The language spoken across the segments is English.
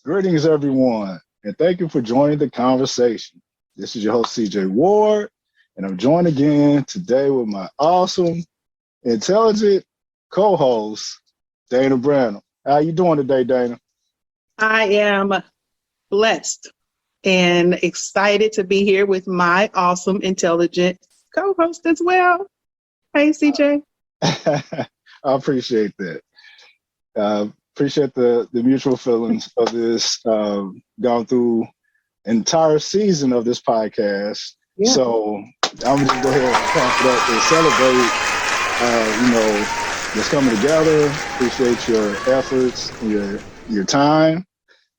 Greetings, everyone, and thank you for joining the conversation. This is your host, CJ Ward, and I'm joined again today with my awesome, intelligent co-host, Dana Branham. How you doing today, Dana? I am blessed and excited to be here with my awesome, intelligent co-host as well. Hey, CJ. I appreciate that. Appreciate the mutual feelings of this. Gone through entire season of this podcast. Yeah. So I'm just go ahead and pump it up and celebrate, just coming together. Appreciate your efforts, your time,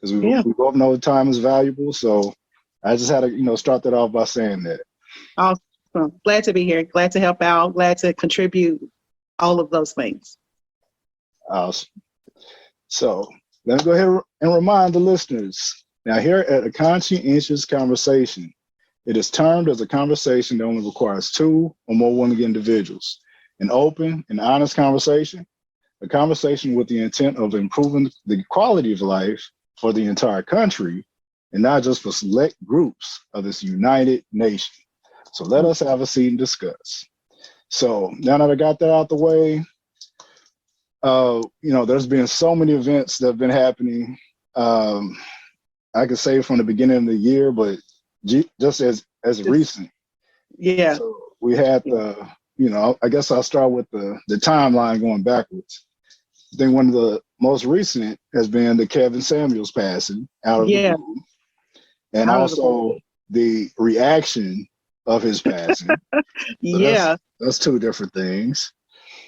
because we both know time is valuable. So I just had to, start that off by saying that. Awesome. Glad to be here. Glad to help out. Glad to contribute. All of those things. Awesome. So let me go ahead and remind the listeners. Now, here at a Conscientious Conversation, it is termed as a conversation that only requires two or more willing individuals. An open and honest conversation, a conversation with the intent of improving the quality of life for the entire country, and not just for select groups of this united nation. So let us have a seat and discuss. So now that I got that out the way, there's been so many events that have been happening. I could say from the beginning of the year, but just as recent. Yeah. So we had I guess I'll start with the timeline going backwards. I think one of the most recent has been the Kevin Samuels passing out of the blue, and also the reaction of his passing. So that's two different things.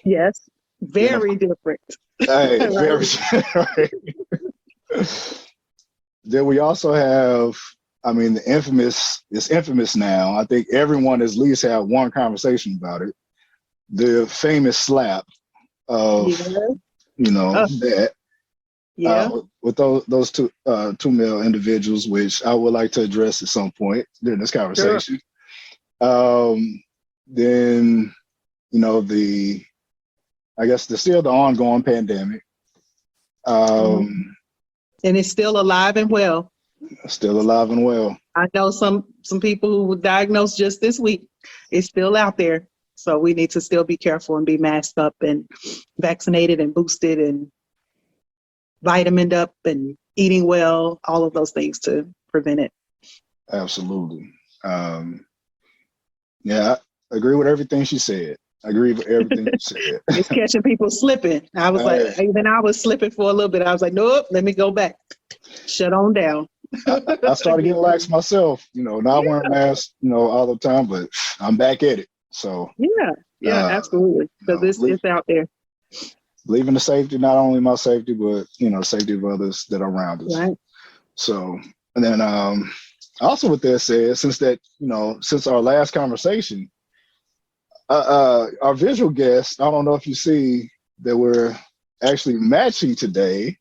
Yes, very different. Hey, very right. Then we also have, it's infamous now. I think everyone has at least had one conversation about it. The famous slap of, that. Yeah. With those two male individuals, which I would like to address at some point during this conversation. Sure. Then, I guess there's still the ongoing pandemic. And it's still alive and well. Still alive and well. I know some people who were diagnosed just this week. It's still out there. So we need to still be careful and be masked up and vaccinated and boosted and vitamined up and eating well, all of those things to prevent it. Absolutely. I agree with everything she said. It's catching people slipping. I was I was slipping for a little bit. I was like, nope, let me go back. Shut on down. I started getting lax myself, not wearing masks, all the time, but I'm back at it. So absolutely. Because it's out there. Believe in the safety, not only my safety, but the safety of others that are around us. Right. So, and then also with that said, since our last conversation, our visual guests, I don't know if you see that we're actually matching today.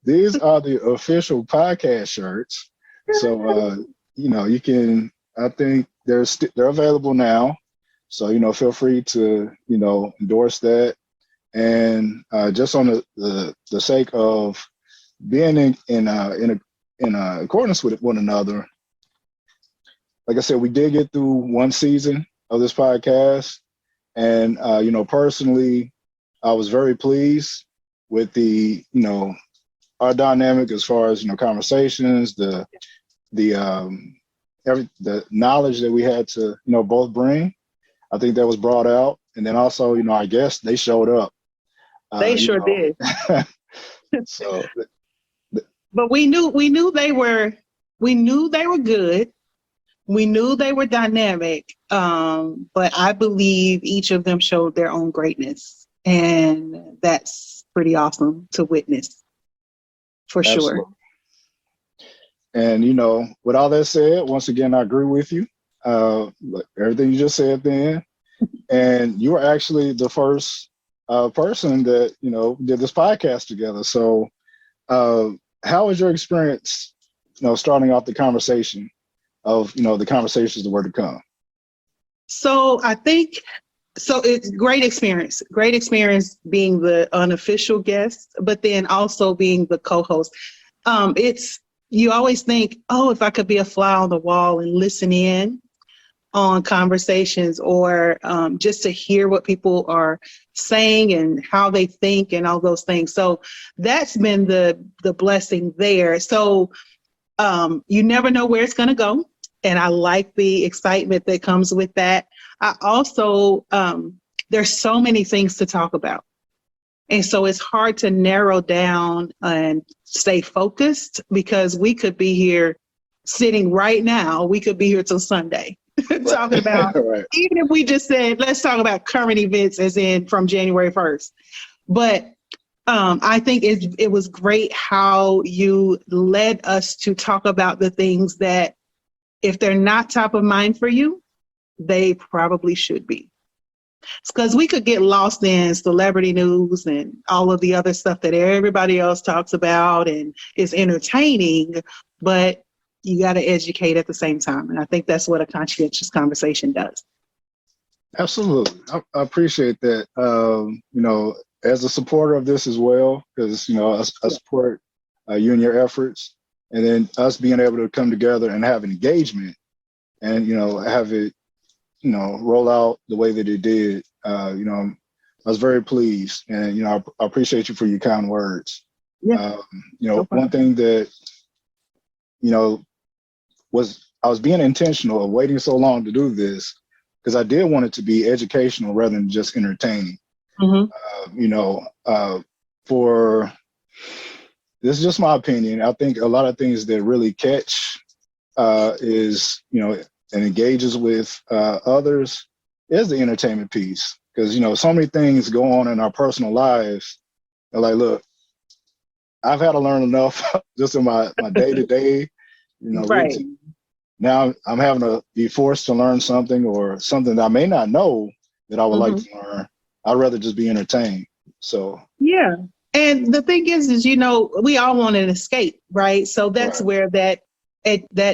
These are the official podcast shirts. So, you can, I think they're available now. So, feel free to, endorse that. And just on the sake of being in accordance with one another, like I said, we did get through one season of this podcast. And, personally, I was very pleased with the, our dynamic as far as, conversations, the knowledge that we had to, both bring. I think that was brought out. And then also, I guess they showed up. They sure did. So, but we knew they were good. We knew they were dynamic. But I believe each of them showed their own greatness. And that's pretty awesome to witness. For absolutely. Sure. And, with all that said, once again, I agree with you. Everything you just said then. And you were actually the first person that, did this podcast together. So how was your experience, starting off the conversation of, the conversations that were to come? So I think So it's great experience being the unofficial guest, but then also being the co-host. You always think, oh, if I could be a fly on the wall and listen in on conversations, or just to hear what people are saying and how they think and all those things. So that's been the blessing there. So you never know where it's going to go. And I like the excitement that comes with that. I also, there's so many things to talk about. And so it's hard to narrow down and stay focused, because we could be here sitting right now. We could be here till Sunday talking about, right. Even if we just said, let's talk about current events as in from January 1st. But I think it was great how you led us to talk about the things that, if they're not top of mind for you, they probably should be. It's because we could get lost in celebrity news and all of the other stuff that everybody else talks about and is entertaining, but you got to educate at the same time. And I think that's what a conscientious conversation does. Absolutely. I appreciate that. As a supporter of this as well, because, I support you and your efforts, and then us being able to come together and have an engagement and, have it, roll out the way that it did. I was very pleased, and, I appreciate you for your kind words. Yeah. One thing that, was I was being intentional of waiting so long to do this, because I did want it to be educational rather than just entertaining. Mm-hmm. For this is just my opinion. I think a lot of things that really catch is, and engages with others is the entertainment piece. Because, so many things go on in our personal lives. And like, look, I've had to learn enough just in my day-to-day, right. routine. Now I'm having to be forced to learn something, or something that I may not know that I would like to learn. I'd rather just be entertained. So yeah. And the thing is, we all want an escape, right? So that's right. where that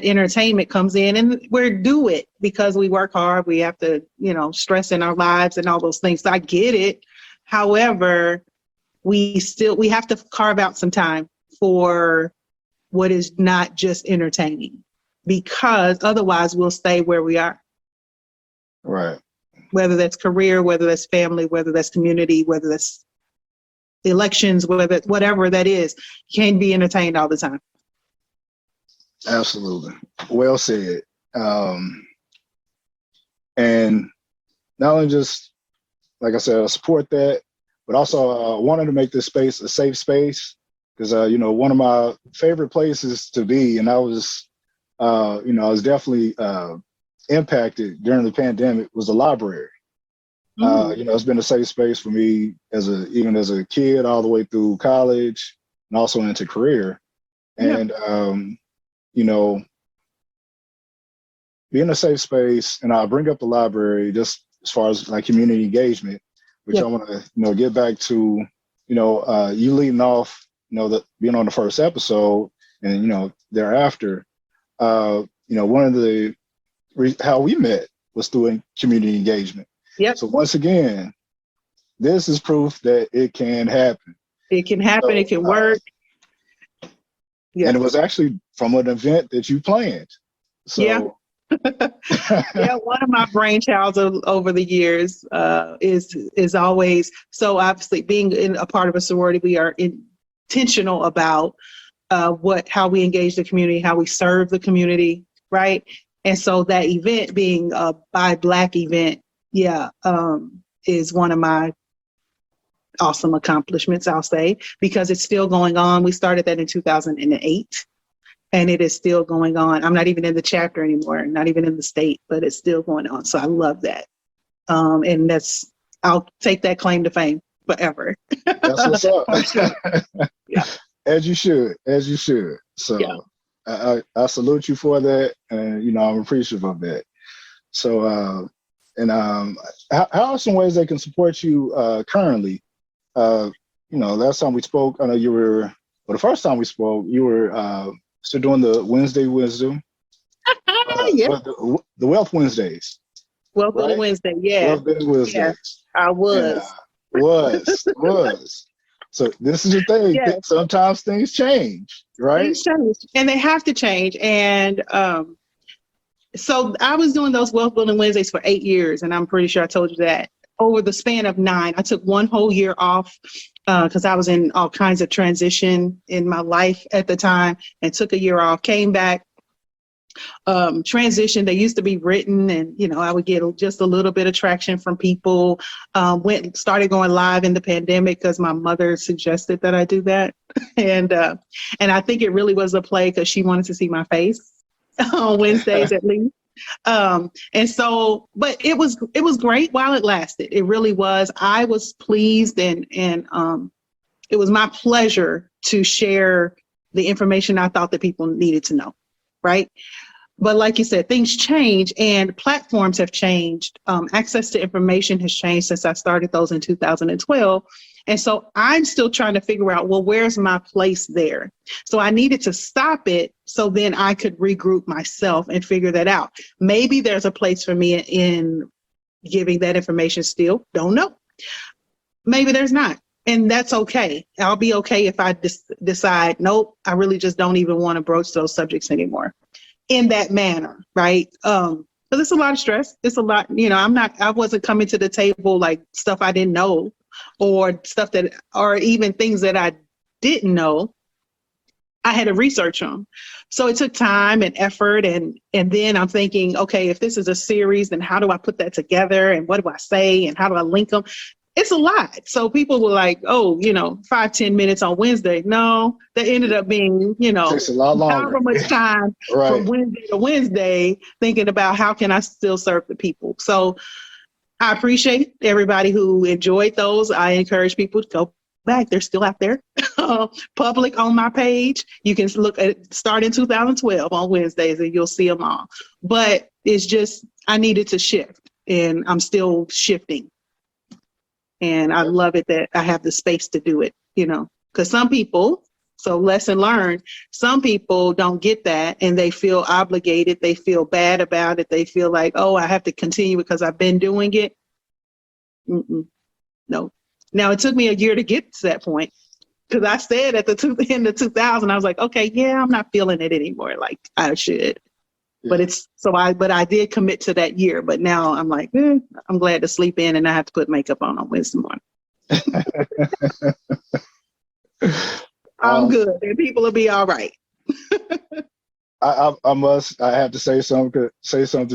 entertainment comes in, and we're do it because we work hard. We have to, stress in our lives and all those things. So I get it. However, we have to carve out some time for what is not just entertaining, because otherwise we'll stay where we are. Right. Whether that's career, whether that's family, whether that's community, whether that's elections, whatever that is, can't be entertained all the time. Absolutely. Well said. And not only just, like I said, I support that, but also wanted to make this space a safe space, because, one of my favorite places to be, and I was definitely impacted during the pandemic, was the library. It's been a safe space for me even as a kid, all the way through college and also into career. And, being a safe space, and I'll bring up the library just as far as like community engagement, which I want to, get back to, you leading off, being on the first episode and, thereafter, one of the how we met was through community engagement. Yep. So once again, this is proof that it can happen. It can happen. It can work. Yeah. And it was actually from an event that you planned. So. Yeah. Yeah, one of my brainchilds over the years is always, so obviously being a part of a sorority, we are intentional about how we engage the community, how we serve the community, right? And so that event being a by Black event, is one of my awesome accomplishments, I'll say, because it's still going on. We started that in 2008. And it is still going on. I'm not even in the chapter anymore, not even in the state, but it's still going on. So I love that. And I'll take that claim to fame forever. That's what's up. Sure. Yeah. As you should. So yeah. I salute you for that. And, I'm appreciative of that. So, how are some ways they can support you currently? Last time we spoke, I know the first time we spoke, you were still doing the Wednesday Wisdom, yeah. the Wealth Wednesdays. Well, for the right? Wednesday, yeah. Well, Building Yeah, Wednesdays. I And was. was. So this is the thing. Yes, Sometimes things change, right? things change and they have to change. And so I was doing those Wealth Building Wednesdays for 8 years, and I'm pretty sure I told you that. Over the span of 9, I took one whole year off because I was in all kinds of transition in my life at the time, and took a year off, came back, transition. They used to be written, and I would get just a little bit of traction from people. Started going live in the pandemic because my mother suggested that I do that, and I think it really was a play because she wanted to see my face on Wednesdays at least. And so, but it was great while it lasted. It really was. I was pleased, and it was my pleasure to share the information I thought that people needed to know, right? But like you said, things change and platforms have changed. Access to information has changed since I started those in 2012. And so I'm still trying to figure out, well, where's my place there? So I needed to stop it so then I could regroup myself and figure that out. Maybe there's a place for me in giving that information still. Don't know. Maybe there's not. And that's okay. I'll be okay if I decide, nope, I really just don't even want to broach those subjects anymore in that manner, right? But it's a lot of stress. It's a lot, I wasn't coming to the table like stuff I didn't know or stuff or even things that I didn't know. I had to research them. So it took time and effort. And then I'm thinking, okay, if this is a series, then how do I put that together? And what do I say? And how do I link them? It's a lot. So people were like, 5-10 minutes on Wednesday. No, that ended up being, Takes a lot longer. however much time Right. from Wednesday to Wednesday, thinking about how can I still serve the people. So I appreciate everybody who enjoyed those. I encourage people to go back. They're still out there, public on my page. You can look at start in 2012 on Wednesdays and you'll see them all. But it's just, I needed to shift and I'm still shifting. And I love it that I have the space to do it, because some people, so lesson learned, some people don't get that and they feel obligated. They feel bad about it. They feel like, oh, I have to continue because I've been doing it. No. Now, it took me a year to get to that point because I said at the end of 2000, I was like, okay, yeah, I'm not feeling it anymore like I should. Yeah. But I did commit to that year. But now I'm like, I'm glad to sleep in and I have to put makeup on Wednesday morning. I'm good, and people will be all right. I have to say something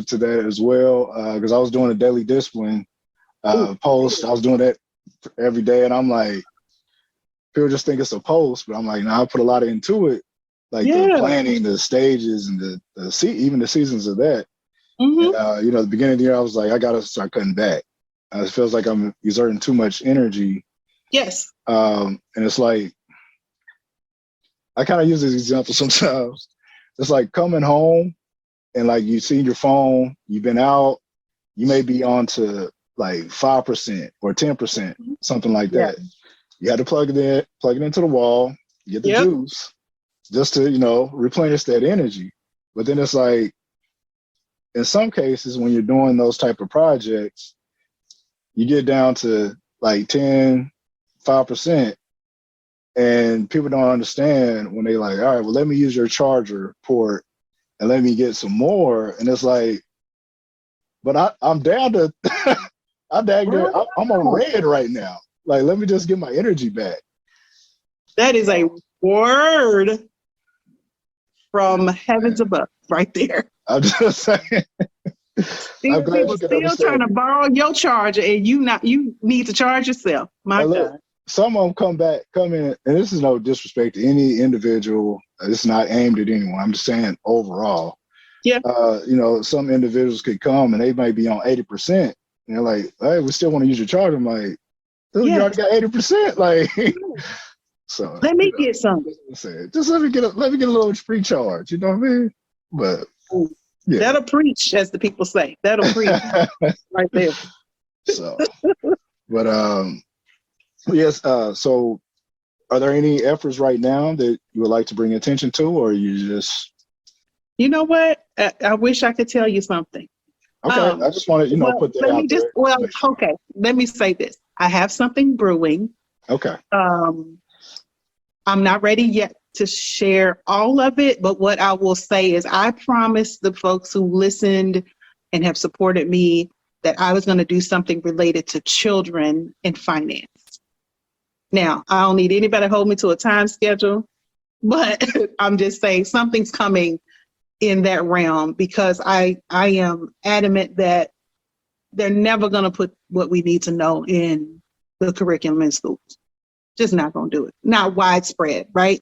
to that as well, because I was doing a daily discipline post. I was doing that every day, and I'm like, people just think it's a post, but I'm like, I put a lot into it. Like the planning, the stages, and even the seasons of that. Mm-hmm. And, the beginning of the year, I was like, I got to start cutting back. It feels like I'm exerting too much energy. Yes. And it's like, I kind of use this example sometimes. It's like coming home and like you see your phone, you've been out, you may be on to like 5% or 10%, something like that. You had to plug it into the wall, get the juice. Just to, replenish that energy. But then it's like, in some cases, when you're doing those type of projects, you get down to like 5%, and people don't understand when they like, all right, well, let me use your charger port and let me get some more. And it's like, but I'm down to, I'm on red right now. Like, let me just get my energy back. That is a word from heavens above, right there. I'm just saying. People still trying to borrow your charger, and you need to charge yourself. My God. Some of them come in, and this is no disrespect to any individual. It's not aimed at anyone. I'm just saying overall. Yeah. Some individuals could come and they might be on 80%, and they're like, "Hey, we still want to use your charger." I'm like, "Dude, you already got 80%." Like. So let me get something. Just let me get a little free charge. You know what I mean? But that'll preach, as the people say. That'll preach right there. So, but yes. So, are there any efforts right now that you would like to bring attention to, or you just? You know what? I wish I could tell you something. Okay, I just wanted, put that out there. Okay, let me say this. I have something brewing. Okay. I'm not ready yet to share all of it, but what I will say is I promised the folks who listened and have supported me that I was going to do something related to children and finance. Now, I don't need anybody to hold me to a time schedule, but I'm just saying something's coming in that realm because I am adamant that they're never going to put what we need to know in the curriculum in schools. Just not going to do it. Not widespread, right?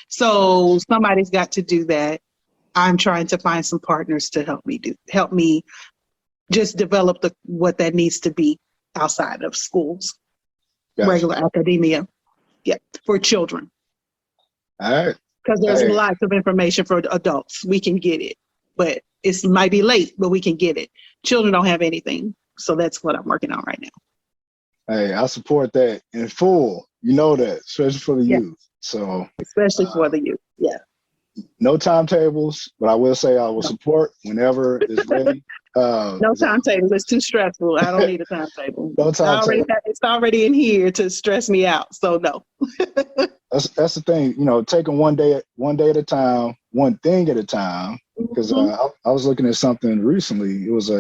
So somebody's got to do that. I'm trying to find some partners to help me just develop what that needs to be outside of schools, regular academia, for children. All right. Because there's lots of information for adults. We can get it, but it might be late, but we can get it. Children don't have anything. So that's what I'm working on right now. Hey, I support that in full. You know that, especially for the youth. So especially for the youth. Yeah. No timetables, but I will say I will support whenever it's ready. No timetables. It's too stressful. I don't need a timetable. No timetable. It's already in here to stress me out. So no. That's the thing, taking one day at a time, one thing at a time. Because I was looking at something recently. It was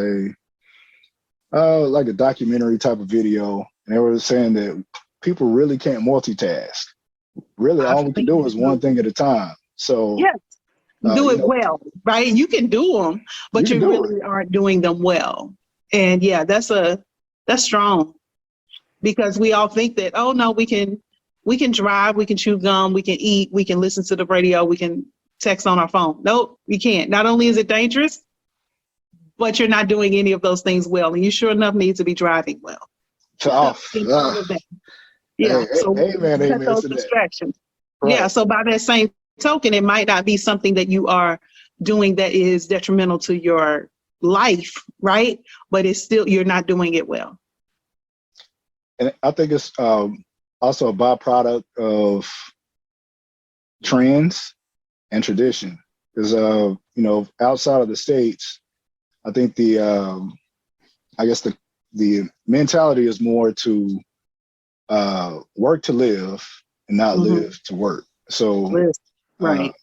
like a documentary type of video, and they were saying that people really can't multitask. Really, all we can do is one thing at a time. So do it well, right? You can do them, but you really aren't doing them well. And that's strong, because we all think that, oh no, we can drive, we can chew gum, we can eat, we can listen to the radio, we can text on our phone. Nope, you can't. Not only is it dangerous, but you're not doing any of those things well, and you sure enough need to be driving well. Amen those distractions. Right. Yeah, so by that same token, it might not be something that you are doing that is detrimental to your life, right? But it's still, you're not doing it well. And I think it's also a byproduct of trends and tradition. Because outside of the States, I think the mentality is more to work to live and not live to work. So right.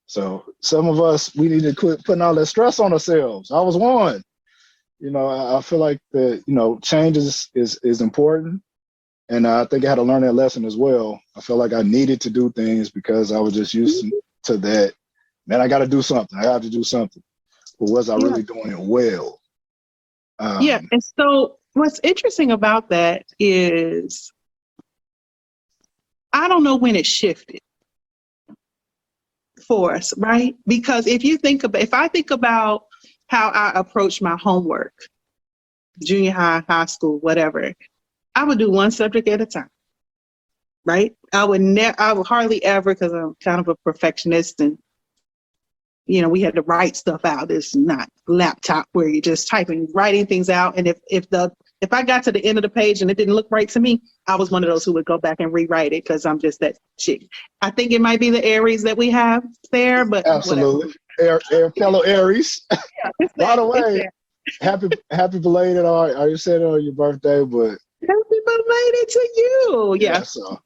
So some of us, we need to quit putting all that stress on ourselves. I was one. I feel like that, change is important. And I think I had to learn that lesson as well. I felt like I needed to do things because I was just used to that. Man, I got to do something. I have to do something. But was I really doing it well? And so what's interesting about that is I don't know when it shifted for us, right? Because if I think about how I approach my homework, junior high, high school, whatever, I would do one subject at a time, right? I would hardly ever, because I'm kind of a perfectionist, and we had to write stuff out. It's not laptop where you're just writing things out. And if I got to the end of the page and it didn't look right to me, I was one of those who would go back and rewrite it, because I'm just that chick. I think it might be the Aries that we have there, but absolutely, fellow Aries. By the way, happy belated. You said on your birthday, but happy belated to you.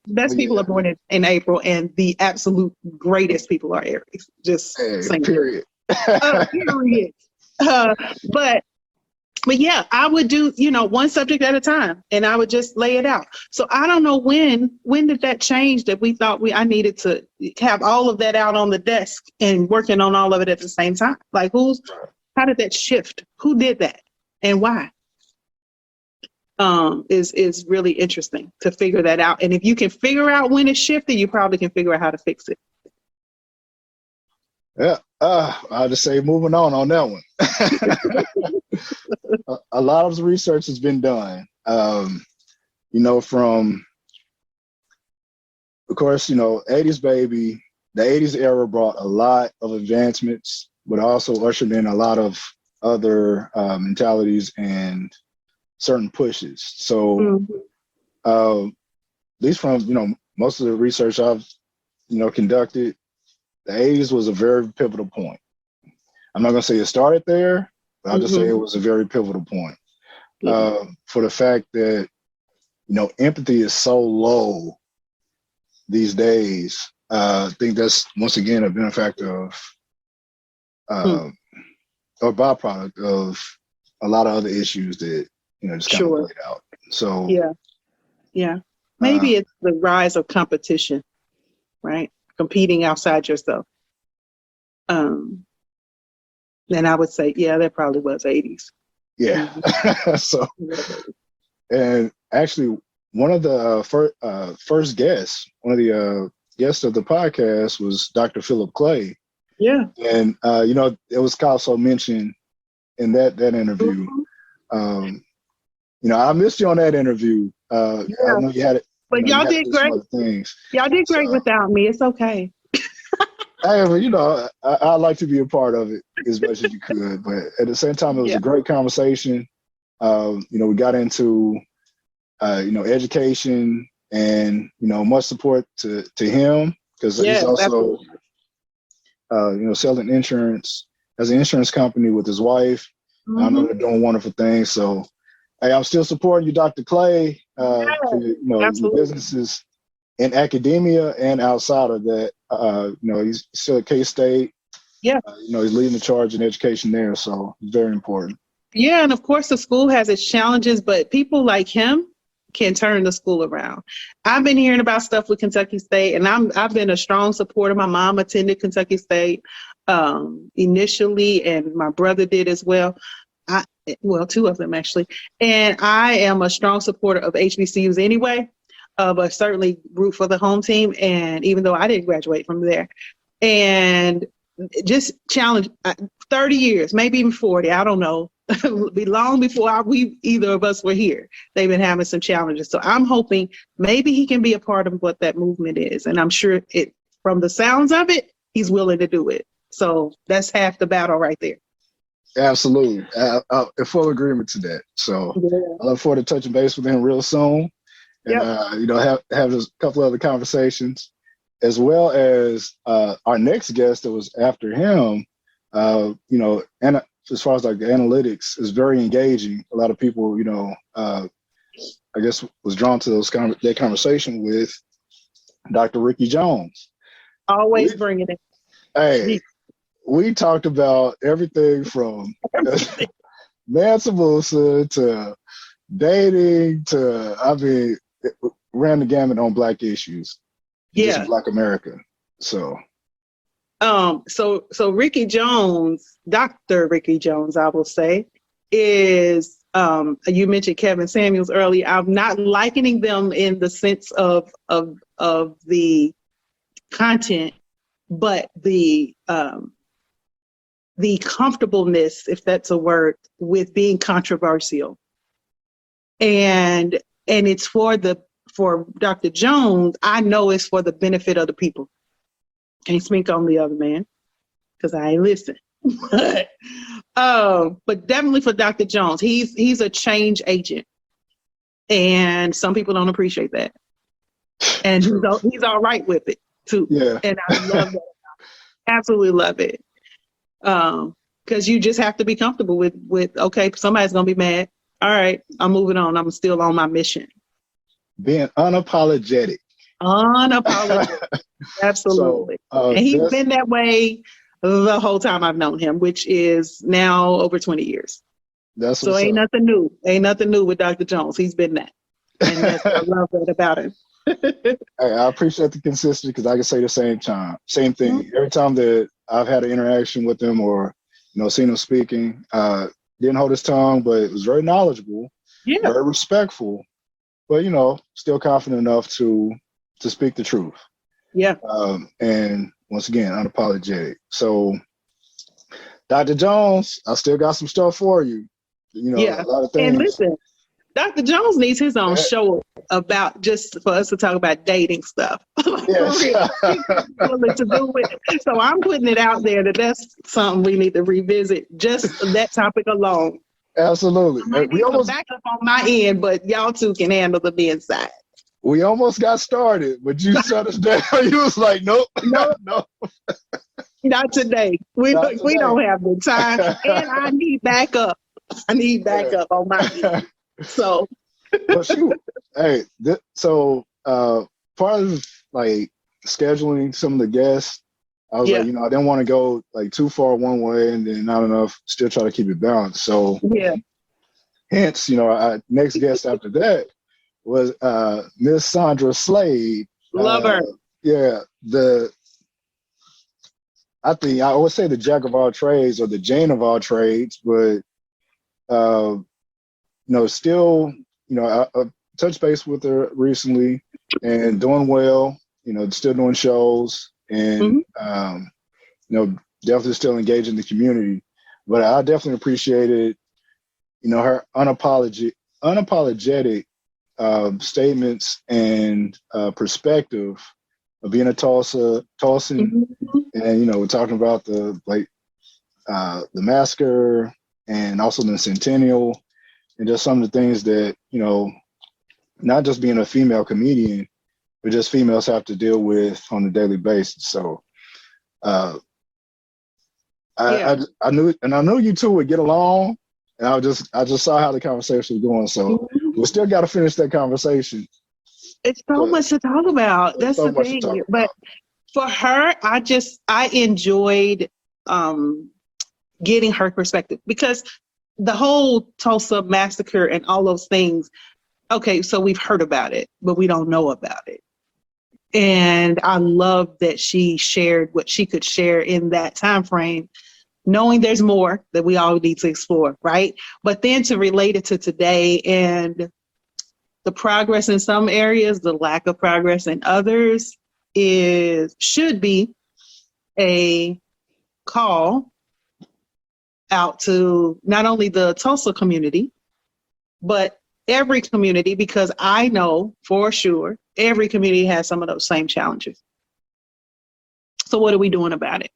Best people are born in April, and the absolute greatest people are Aries. Just saying. Period. Period. But I would do, one subject at a time, and I would just lay it out. So I don't know when did that change, that we thought I needed to have all of that out on the desk and working on all of it at the same time. Like how did that shift? Who did that and why? Is really interesting to figure that out. And if you can figure out when it shifted, you probably can figure out how to fix it. Yeah, I'll just say moving on that one. A lot of research has been done. From, of course, 80s baby, the 80s era brought a lot of advancements, but also ushered in a lot of other mentalities and certain pushes. So at least from most of the research I've conducted, the 80s was a very pivotal point. I'm not going to say it started there, I'll just say it was a very pivotal point. For the fact that, empathy is so low these days. I think that's, once again, a benefactor of, or byproduct of a lot of other issues that, just kind of played out. So, yeah. Maybe it's the rise of competition, right? Competing outside yourself. And I would say, that probably was 80s. Yeah. So, and actually, one of the first guests, one of the guests of the podcast was Dr. Philip Clay. Yeah. And, it was also mentioned in that interview. I missed you on that interview. I know you had it. But y'all did great. Y'all did great without me. It's okay. However, I'd like to be a part of it as much as you could. But at the same time, it was a great conversation. We got into, education and, much support to him because he's also, selling insurance as an insurance company with his wife. I know they're doing wonderful things. So, hey, I'm still supporting you, Dr. Clay, for your businesses in academia and outside of that. He's still at K-State. Yeah. He's leading the charge in education there. So it's very important. Yeah. And of course, the school has its challenges, but people like him can turn the school around. I've been hearing about stuff with Kentucky State, and I've been a strong supporter. My mom attended Kentucky State initially, and my brother did as well. Two of them actually. And I am a strong supporter of HBCUs anyway, but certainly root for the home team. And even though I didn't graduate from there, and just challenge 30 years, maybe even 40, I don't know, be long before either of us were here. They've been having some challenges. So I'm hoping maybe he can be a part of what that movement is. And I'm sure from the sounds of it, he's willing to do it. So that's half the battle right there. Absolutely. I'm in full agreement to that. So I look forward to touching base with him real soon. And, have a couple other conversations, as well as our next guest that was after him, and as far as like the analytics is very engaging. A lot of people, I guess was drawn to that conversation with Dr. Ricky Jones. Always bringing it. Hey, we talked about everything from Mansa Musa to dating to, ran the gamut on Black issues. Just Black America. So. So Ricky Jones, Dr. Ricky Jones, I will say, is, you mentioned Kevin Samuels earlier. I'm not likening them in the sense of the content, but the comfortableness, if that's a word, with being controversial. And it's for Dr. Jones, I know it's for the benefit of the people. Can't speak on the other man because I ain't listen. But definitely for Dr. Jones, he's a change agent, and some people don't appreciate that. And he's all right with it too. Yeah. And I love that. Absolutely love it. Because you just have to be comfortable with okay, somebody's gonna be mad. All right, I'm moving on. I'm still on my mission. Being unapologetic. Absolutely. So, and he's been that way the whole time I've known him, which is now over 20 years. So ain't nothing new. Ain't nothing new with Dr. Jones. He's been that. And I love that about him. I appreciate the consistency because I can say the same thing. Mm-hmm. Every time that I've had an interaction with him or, seen him speaking, didn't hold his tongue, but it was very knowledgeable, very respectful, but, still confident enough to speak the truth. Yeah. And once again, unapologetic. So, Dr. Jones, I still got some stuff for you. A lot of things. And listen, Dr. Jones needs his own show about just for us to talk about dating stuff. Yes. To do with it. So I'm putting it out there that's something we need to revisit, just that topic alone. Absolutely. We almost back up on my end, but y'all two can handle the men's side. we almost got started, but you shut us down. You was like, nope, No, no, not today. We not we today. don't have the time, and I need backup. I need backup on my end. So, Well, shoot. Hey, so part of like scheduling some of the guests, I was yeah, like, I didn't want to go like too far one way and then not enough, still try to keep it balanced. So yeah, hence, our next guest after that was Miss Sandra Slade. love her. Yeah, I think I always say the jack of all trades or the Jane of all trades, but still, I touched base with her recently and doing well, still doing shows and, definitely still engaged in the community. But I definitely appreciated, her unapologetic statements and perspective of being a Tulsan, and, we're talking about the massacre and also the centennial and just some of the things that, not just being a female comedian, but just females have to deal with on a daily basis. So I knew you two would get along, and I just saw how the conversation was going. So we still got to finish that conversation. It's so much to talk about. That's so the much thing. to talk But for her, I enjoyed getting her perspective, because the whole Tulsa massacre and all those things, okay, so we've heard about it, but we don't know about it. And I love that she shared what she could share in that time frame, knowing there's more that we all need to explore, right? But then to relate it to today and the progress in some areas, the lack of progress in others should be a call out to not only the Tulsa community, but every community, because I know for sure every community has some of those same challenges. So what are we doing about it?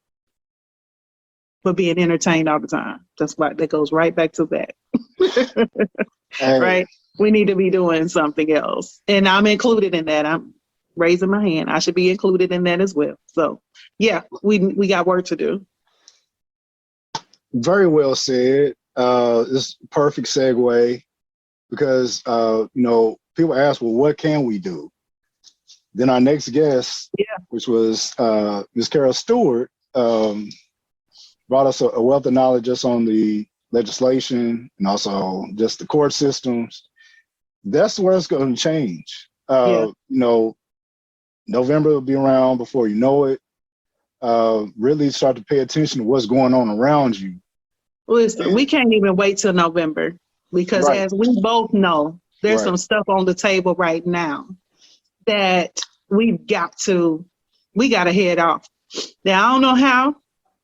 But being entertained all the time. That goes right back to that. Right? We need to be doing something else. And I'm included in that. I'm raising my hand. I should be included in that as well. So yeah, we got work to do. Very well said. This is a perfect segue because, people ask, well, what can we do? Then our next guest, which was Ms. Carol Stewart, brought us a wealth of knowledge just on the legislation and also just the court systems. That's where it's going to change. November will be around before you know it. Really start to pay attention to what's going on around you. Listen, we can't even wait till November because as we both know, there's some stuff on the table right now that we got to head off. Now, I don't know how,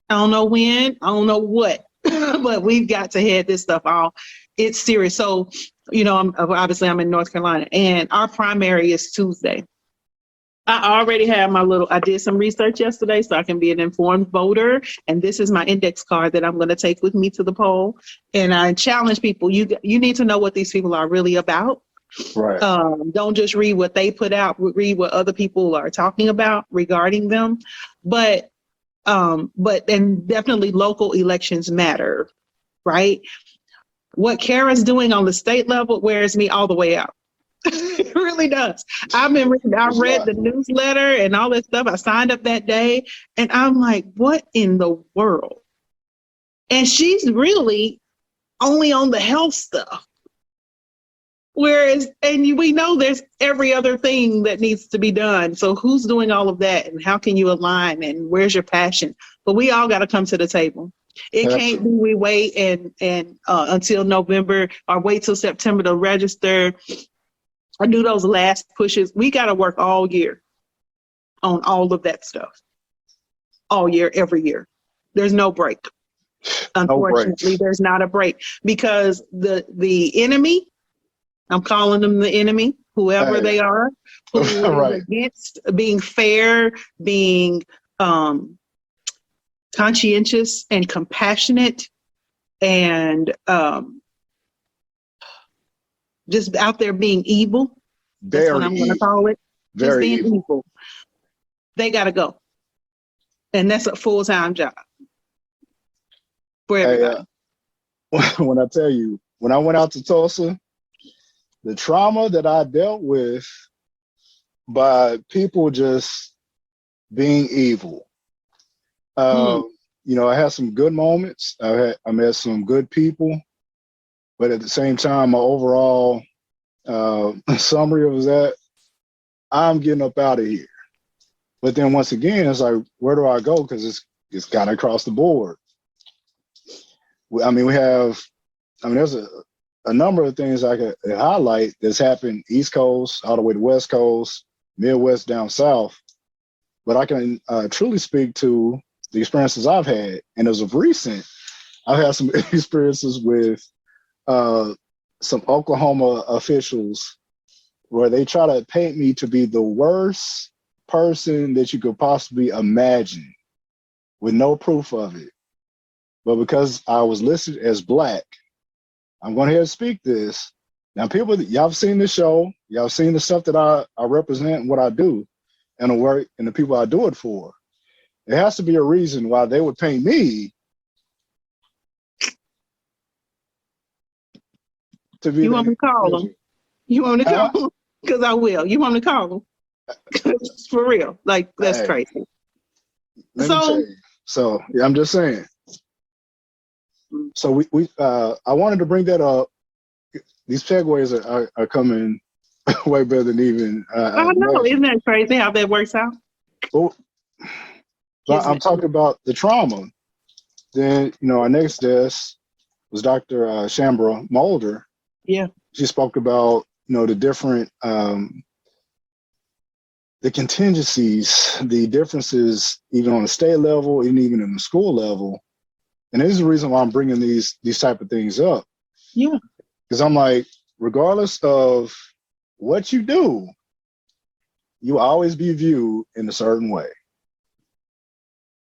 I don't know when, I don't know what, but we've got to head this stuff off. It's serious. So, I'm in North Carolina and our primary is Tuesday. I already have I did some research yesterday so I can be an informed voter. And this is my index card that I'm going to take with me to the poll. And I challenge people, you need to know what these people are really about. Right. Don't just read what they put out, read what other people are talking about regarding them. But definitely local elections matter, right? What Kara's doing on the state level wears me all the way out. It really does. I read the newsletter and all that stuff. I signed up that day and I'm like, what in the world? And she's really only on the health stuff. Whereas, we know there's every other thing that needs to be done. So who's doing all of that and how can you align and where's your passion? But we all got to come to the table. It can't be we wait and until November or wait till September to register or do those last pushes. We got to work all year on all of that stuff. All year, every year. There's no break. Unfortunately, there's not a break because the enemy, I'm calling them the enemy, whoever they are, who is against being fair, being conscientious and compassionate and just out there being evil. That's what Very I'm going to evil. call it. Just Very being evil. evil. They got to go. And that's a full-time job for everybody. When I tell you, when I went out to Tulsa, the trauma that I dealt with by people just being evil. You know, I had some good moments. I met some good people, but at the same time, my overall summary was that I'm getting up out of here. But then once again, it's like, where do I go? Because it's kind of across the board. I mean, there's a number of things I could highlight that's happened East Coast, all the way to West Coast, Midwest, down South. But I can truly speak to the experiences I've had. And as of recent, I've had some experiences with some Oklahoma officials where they try to paint me to be the worst person that you could possibly imagine with no proof of it. But because I was listed as Black, I'm going ahead and speak this. Now, people, y'all have seen the show. Y'all have seen the stuff that I represent and what I do and the work and the people I do it for. There has to be a reason why they would paint me to be. You want me to call them? You want me to call them? Because I will. You want me to call them? For real. Like, that's crazy. Let me tell you. So, yeah, I'm just saying. So I wanted to bring that up. These segues are coming way better than even. I know, isn't that crazy how that works out? Well, I'm talking about the trauma. Then, you know, our next guest was Dr. Shambra Mulder. Yeah. She spoke about, you know, the different, the contingencies, the differences, even on the state level, and even in the school level. And this is the reason why I'm bringing these type of things up. Yeah. Because I'm like, regardless of what you do, you always be viewed in a certain way.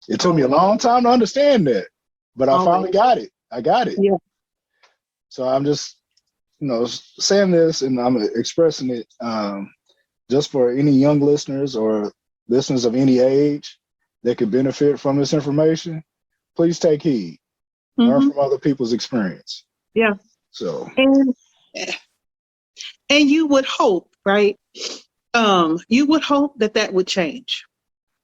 It took me a long time to understand that, but I finally got it. I got it. Yeah. So I'm just, you know, saying this, and I'm expressing it just for any young listeners or listeners of any age that could benefit from this information. Please take heed. Learn from other people's experience. Yeah. So. And you would hope, right? You would hope that would change.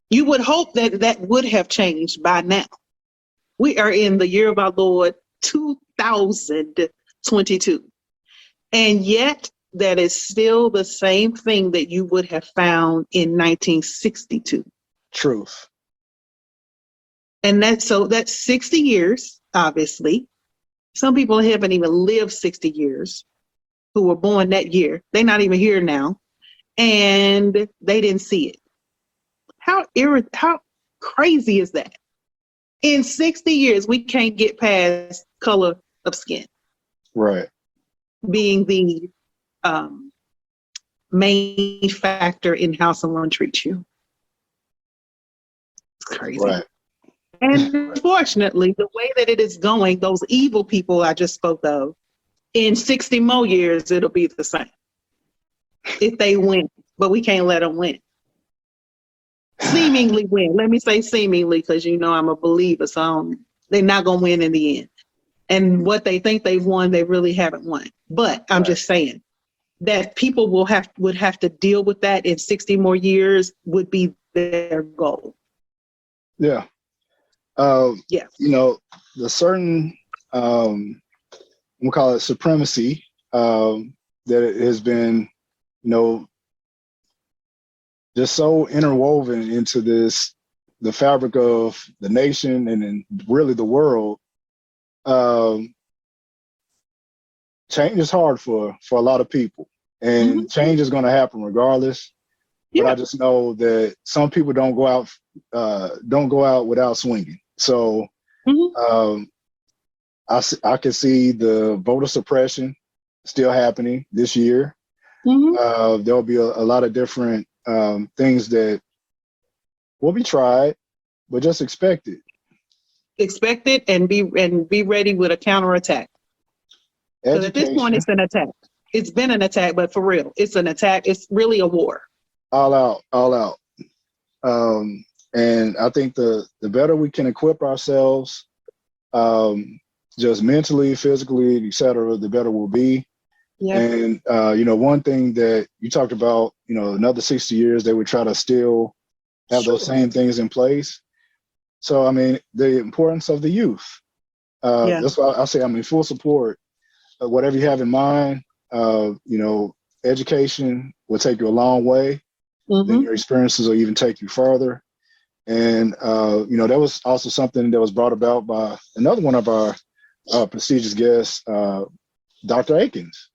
You would hope that would have changed by now. We are in the year of our Lord 2022. And yet that is still the same thing that you would have found in 1962. Truth. And that's 60 years, obviously. Some people haven't even lived 60 years who were born that year. They're not even here now. And they didn't see it. How crazy is that? In 60 years, we can't get past color of skin. Right. Being the main factor in how someone treats you. It's crazy. Right. And unfortunately, the way that it is going, those evil people I just spoke of, in 60 more years, it'll be the same. If they win, but we can't let them win. Seemingly win. Let me say seemingly, because you know I'm a believer, so they're not going to win in the end. And what they think they've won, they really haven't won. But I'm just saying that people would have to deal with that in 60 more years would be their goal. Yeah. You know, the certain, we'll call it supremacy, that it has been, you know, just so interwoven into the fabric of the nation and then really the world. Change is hard for a lot of people, and change is going to happen regardless. But I just know that some people don't go out without swinging. So I can see the voter suppression still happening this year. There'll be a lot of different things that will be tried, but just expect it. Expect it and be ready with a counterattack. Because at this point, it's an attack. It's been an attack, but for real, it's an attack. It's really a war. All out, all out. And I think the better we can equip ourselves, just mentally, physically, et cetera, the better we'll be. Yeah. And, one thing that you talked about, another 60 years, they would try to still have those same things in place. So, I mean, the importance of the youth. That's why I say I'm in full support of whatever you have in mind. Education will take you a long way. Mm-hmm. Then your experiences will even take you further. And, that was also something that was brought about by another one of our prestigious guests, Dr. Akins.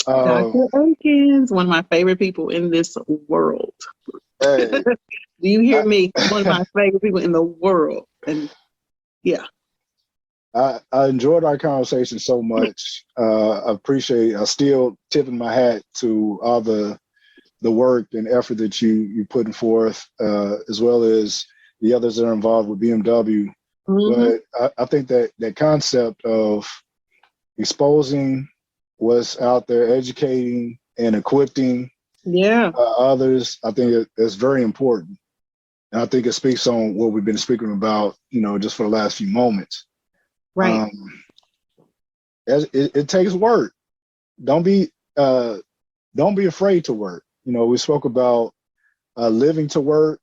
Dr. Akins, one of my favorite people in this world. Hey, do you hear me? One of my favorite people in the world. And yeah. I enjoyed our conversation so much. I still tipping my hat to all the work and effort that you're putting forth, as well as the others that are involved with BMW. Mm-hmm. But I think that concept of exposing what's out there, educating and equipping others, I think it's very important. And I think it speaks on what we've been speaking about, just for the last few moments. Right. It takes work. Don't be afraid to work. We spoke about living to work.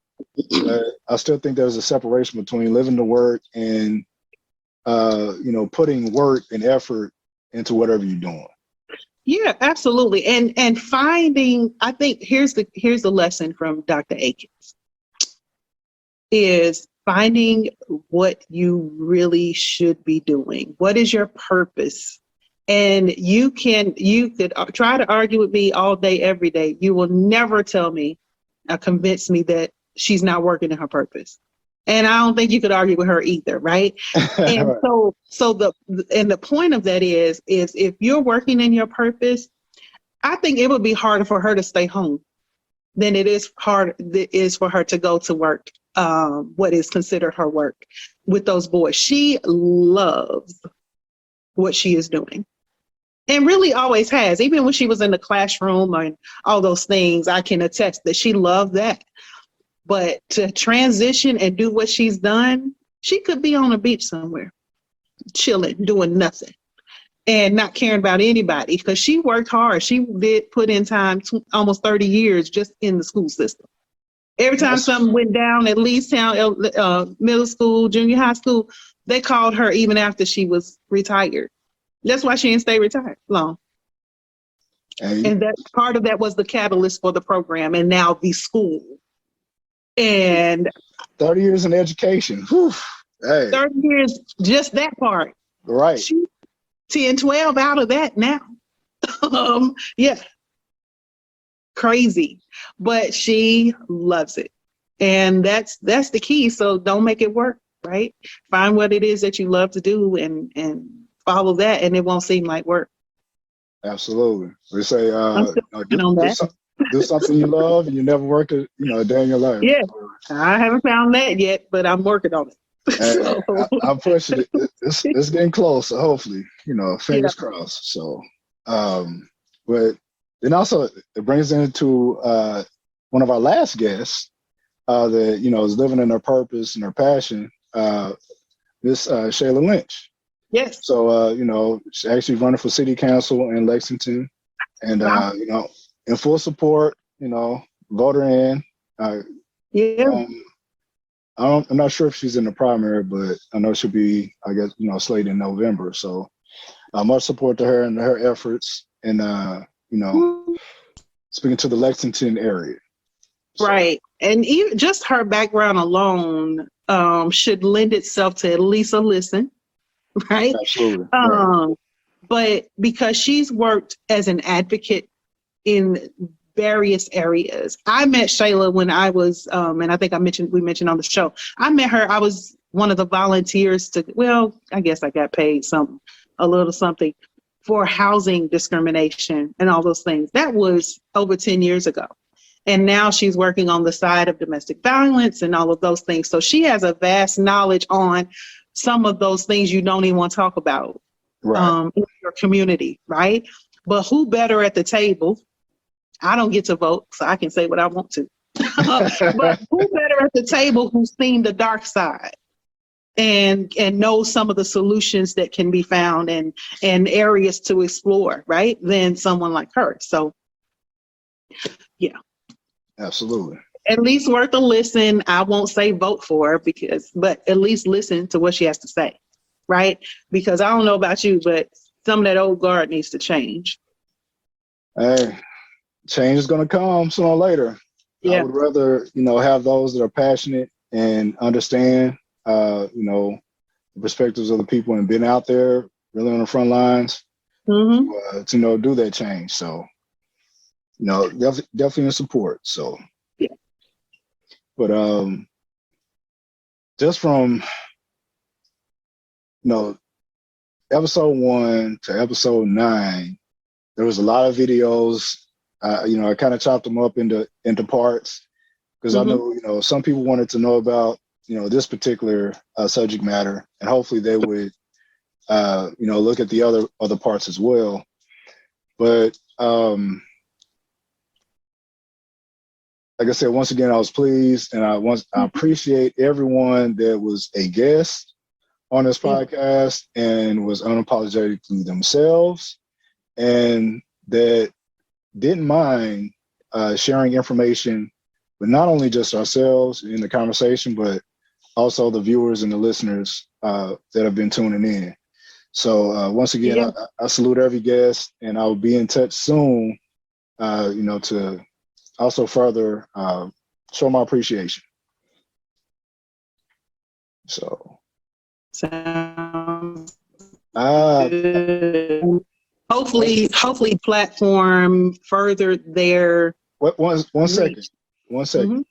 I still think there's a separation between living to work and putting work and effort into whatever you're doing. Yeah, absolutely. And finding, I think here's the lesson from Dr. Akins, is finding what you really should be doing. What is your purpose? And you could try to argue with me all day, every day. You will never tell me or convince me that she's not working in her purpose. And I don't think you could argue with her either, right? And so the point of that is if you're working in your purpose, I think it would be harder for her to stay home than it is for her to go to work, what is considered her work with those boys. She loves what she is doing. And really always has. Even when she was in the classroom and all those things, I can attest that she loved that. But to transition and do what she's done, she could be on a beach somewhere, chilling, doing nothing, and not caring about anybody, because she worked hard. She did put in time, almost 30 years just in the school system. Every time something went down, at least middle school, junior high school, they called her even after she was retired. That's why she didn't stay retired long. And that part of that was the catalyst for the program and now the school. And 30 years in education. Whew. Hey. 30 years, just that part. Right. She 10, 12 out of that now. Yeah. Crazy. But she loves it. And that's the key. So don't make it work, right? Find what it is that you love to do and follow that, and it won't seem like work. Absolutely. We say do something you love and you never work a day in your life. Yeah. I haven't found that yet, but I'm working on it. I'm pushing it. It's getting close, so hopefully, fingers crossed. So but then also it brings into one of our last guests that is living in her purpose and her passion, Miss Shayla Lynch. Yes. So, she's actually running for city council in Lexington, and, in full support, vote her in. I'm not sure if she's in the primary, but I know she'll be, I guess, slated in November. So much support to her and her efforts and, speaking to the Lexington area. So. Right. And even just her background alone should lend itself to at least a listen. Right. Absolutely. Right. But because she's worked as an advocate in various areas. I met Shayla when I was, and I think we mentioned on the show, I met her. I was one of the volunteers I guess I got paid a little something for housing discrimination and all those things. That was over 10 years ago. And now she's working on the side of domestic violence and all of those things. So she has a vast knowledge on some of those things you don't even want to talk about in your community, right? But who better at the table? I don't get to vote, so I can say what I want to. But who better at the table who's seen the dark side and knows some of the solutions that can be found and areas to explore, right? Than someone like her. So, yeah. Absolutely. At least worth a listen. I won't say vote for her but at least listen to what she has to say, right? Because I don't know about you, but some of that old guard needs to change. Hey, change is going to come sooner or later. Yeah. I would rather, have those that are passionate and understand, the perspectives of the people and been out there really on the front lines to do that change. So, definitely in support. So, yeah. But just from, episode 1 to episode 9, there was a lot of videos. I kind of chopped them up into parts because I know, some people wanted to know about, this particular subject matter, and hopefully they would, look at the other parts as well. But like I said, once again, I was pleased, and I appreciate everyone that was a guest on this podcast and was unapologetically themselves, and that didn't mind sharing information, but not only just ourselves in the conversation, but also the viewers and the listeners that have been tuning in. So once again, I salute every guest, and I'll be in touch soon, to also further show my appreciation. So. Sounds good. Hopefully platform further their one second. Mm-hmm.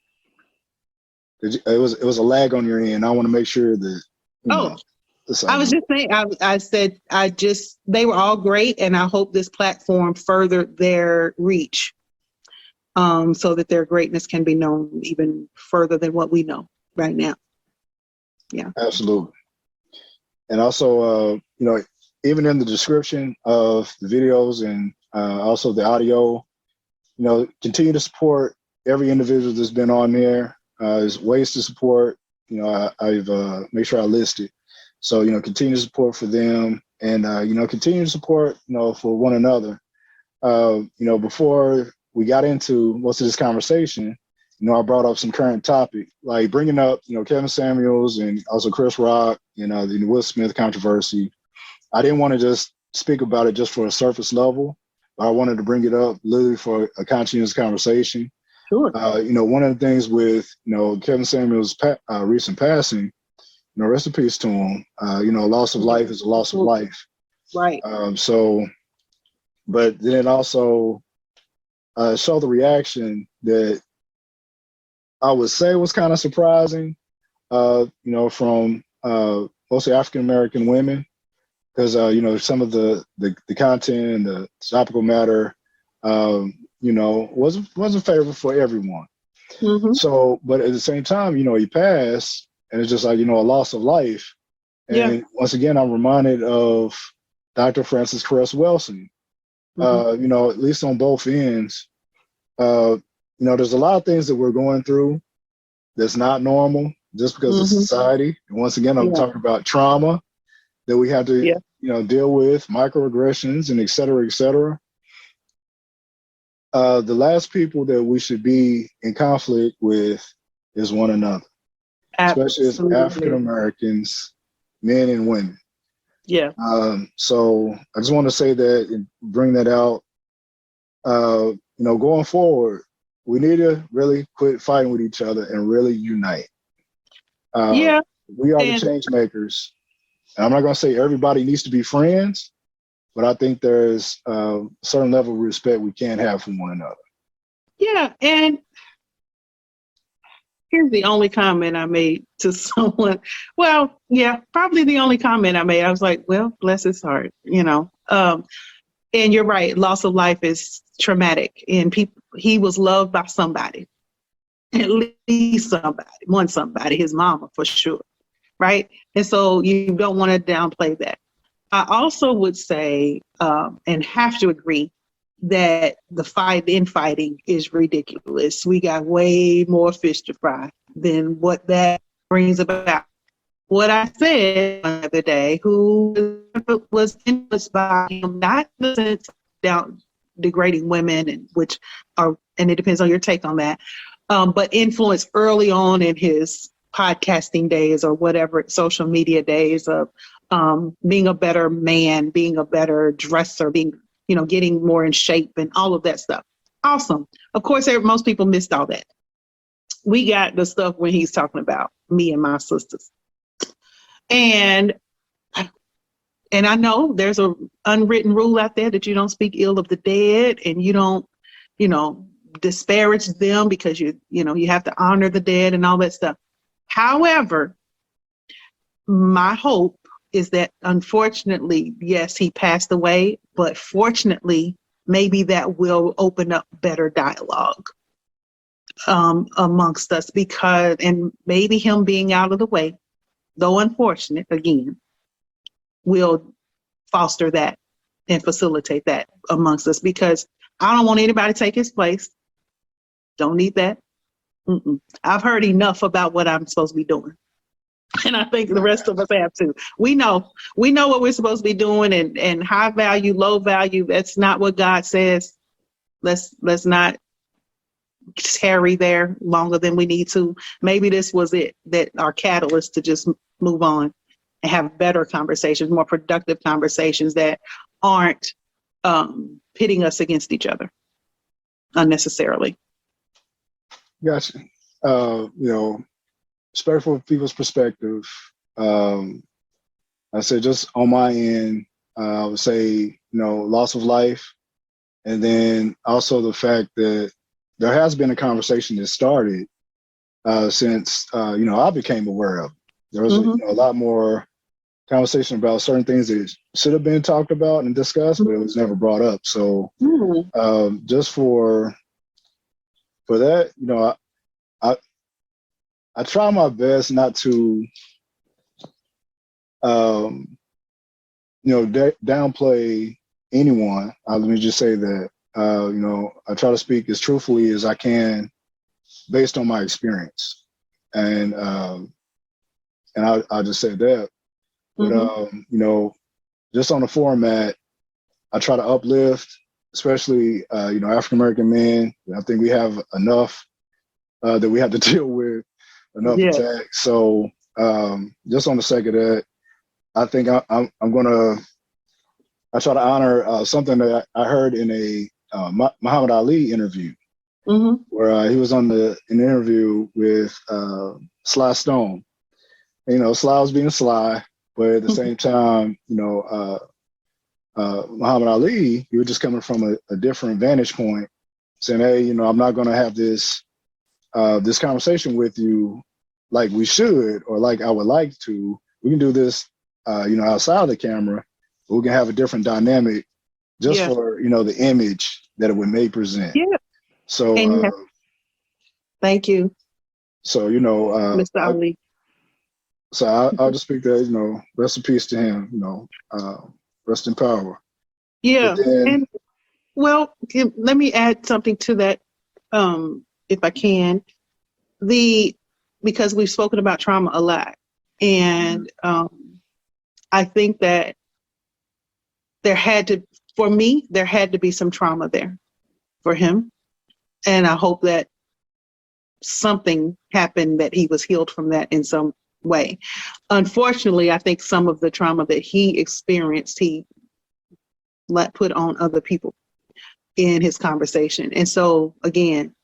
It was a lag on your end. I want to make sure that I was just saying, I said they were all great, and I hope this platform furthered their reach so that their greatness can be known even further than what we know right now. Yeah, absolutely. And also, even in the description of the videos and also the audio, continue to support every individual that's been on there. There's ways to support. I've made sure I list it. So, continue to support for them, and, continue to support, for one another. Before we got into most of this conversation, I brought up some current topic, like bringing up, Kevin Samuels and also Chris Rock, the Will Smith controversy. I didn't want to just speak about it just for a surface level, but I wanted to bring it up literally for a conscientious conversation. Sure. One of the things with, Kevin Samuels' recent passing, rest in peace to him. A loss of life is a loss of life. Right. But then it also showed the reaction that I would say was kind of surprising, from mostly African-American women, because, some of the content and the topical matter, wasn't favorable for everyone. Mm-hmm. So, but at the same time, he passed, and it's just like, a loss of life. And once again, I'm reminded of Dr. Francis Cress Welsing, at least on both ends. There's a lot of things that we're going through that's not normal just because of society. And once again, I'm talking about trauma that we have to, deal with, microaggressions and et cetera, et cetera. The last people that we should be in conflict with is one another, especially as African Americans, men and women. Yeah. So I just want to say that and bring that out. Going forward, we need to really quit fighting with each other and really unite. We are the change makers. And I'm not going to say everybody needs to be friends, but I think there's a certain level of respect we can have for one another. Yeah, and here's the only comment I made to someone. Well, yeah, probably the only comment I made. I was like, well, bless his heart, And you're right, loss of life is traumatic, and he was loved by somebody, at least somebody, his mama for sure, right? And so you don't want to downplay that. I also would say, and have to agree, that the infighting is ridiculous. We got way more fish to fry than what that brings about. What I said the other day, who was influenced by him, not in the sense of down degrading women, and it depends on your take on that, but influenced early on in his podcasting days or whatever, social media days of being a better man, being a better dresser, getting more in shape and all of that stuff. Awesome. Of course, most people missed all that. We got the stuff when he's talking about me and my sisters. And I know there's a unwritten rule out there that you don't speak ill of the dead and you don't, disparage them because you have to honor the dead and all that stuff. However, my hope is that unfortunately, yes, he passed away, but fortunately, maybe that will open up better dialogue amongst us and maybe him being out of the way, though unfortunate, again, will foster that and facilitate that amongst us, because I don't want anybody to take his place. Don't need that. I've heard enough about what I'm supposed to be doing. And I think the rest of us have too. We know what we're supposed to be doing, and high value, low value. That's not what God says. Let's not tarry there longer than we need to. Maybe this was it, that our catalyst to just move on and have better conversations, more productive conversations that aren't pitting us against each other unnecessarily. Gotcha. Respectful of people's perspective. I said just on my end, I would say, loss of life. And then also the fact that there has been a conversation that started since, I became aware of. There was a lot more conversation about certain things that should have been talked about and discussed, but it was never brought up. So just for that, I try my best not to, downplay anyone. Let me just say that, I try to speak as truthfully as I can based on my experience. And I'll just say that. But, just on the format, I try to uplift, especially, African-American men. I think we have enough that we have to deal with, enough attacks. So just on the sake of that, I think I try to honor something that I heard in a Muhammad Ali interview, where he was on an interview with Sly Stone. Sly was being Sly, but at the same time, Muhammad Ali, he was just coming from a different vantage point, saying, hey, I'm not going to have this conversation with you like we should, or like I would like to. We can do this, outside of the camera, but we can have a different dynamic just for, the image that it may present. Yeah. So, thank you. So, Mr. Ali. So I'll just speak that, rest in peace to him, rest in power. Yeah. And let me add something to that, if I can. Because we've spoken about trauma a lot. And I think that there had to be some trauma there for him. And I hope that something happened, that he was healed from that in some way. Unfortunately, I think some of the trauma that he experienced, he put on other people in his conversation. And so, again,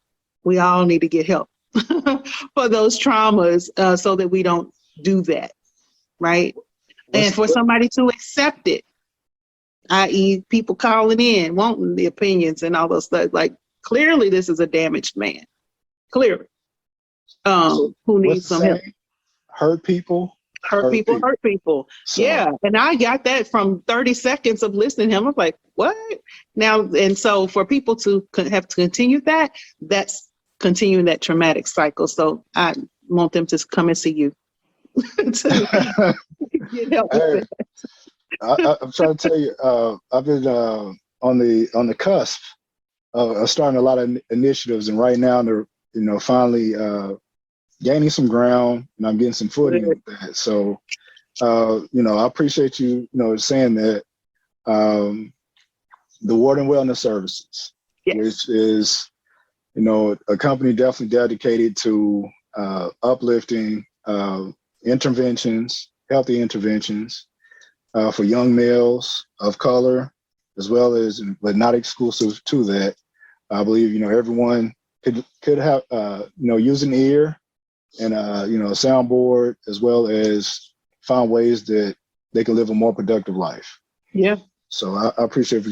we all need to get help for those traumas so that we don't do that, right? And for somebody to accept it, i.e. people calling in, wanting the opinions and all those stuff. Like, clearly this is a damaged man. Clearly. Who needs some help. Hurt people. Hurt people. So. Yeah. And I got that from 30 seconds of listening to him. I was like, what? Now, and so for people to have to continue that, that's continuing that traumatic cycle. So I want them to come and see you to get help with that. I'm trying to tell you, I've been on the cusp of starting a lot of initiatives, and right now they're finally gaining some ground, and I'm getting some footing with that. So I appreciate you saying that. The Ward and Wellness Services, Yes. which is a company definitely dedicated to uplifting interventions, healthy interventions for young males of color, as well as, but not exclusive to that. I believe everyone could have use an ear and a soundboard, as well as find ways that they can live a more productive life. Yeah. So I appreciate for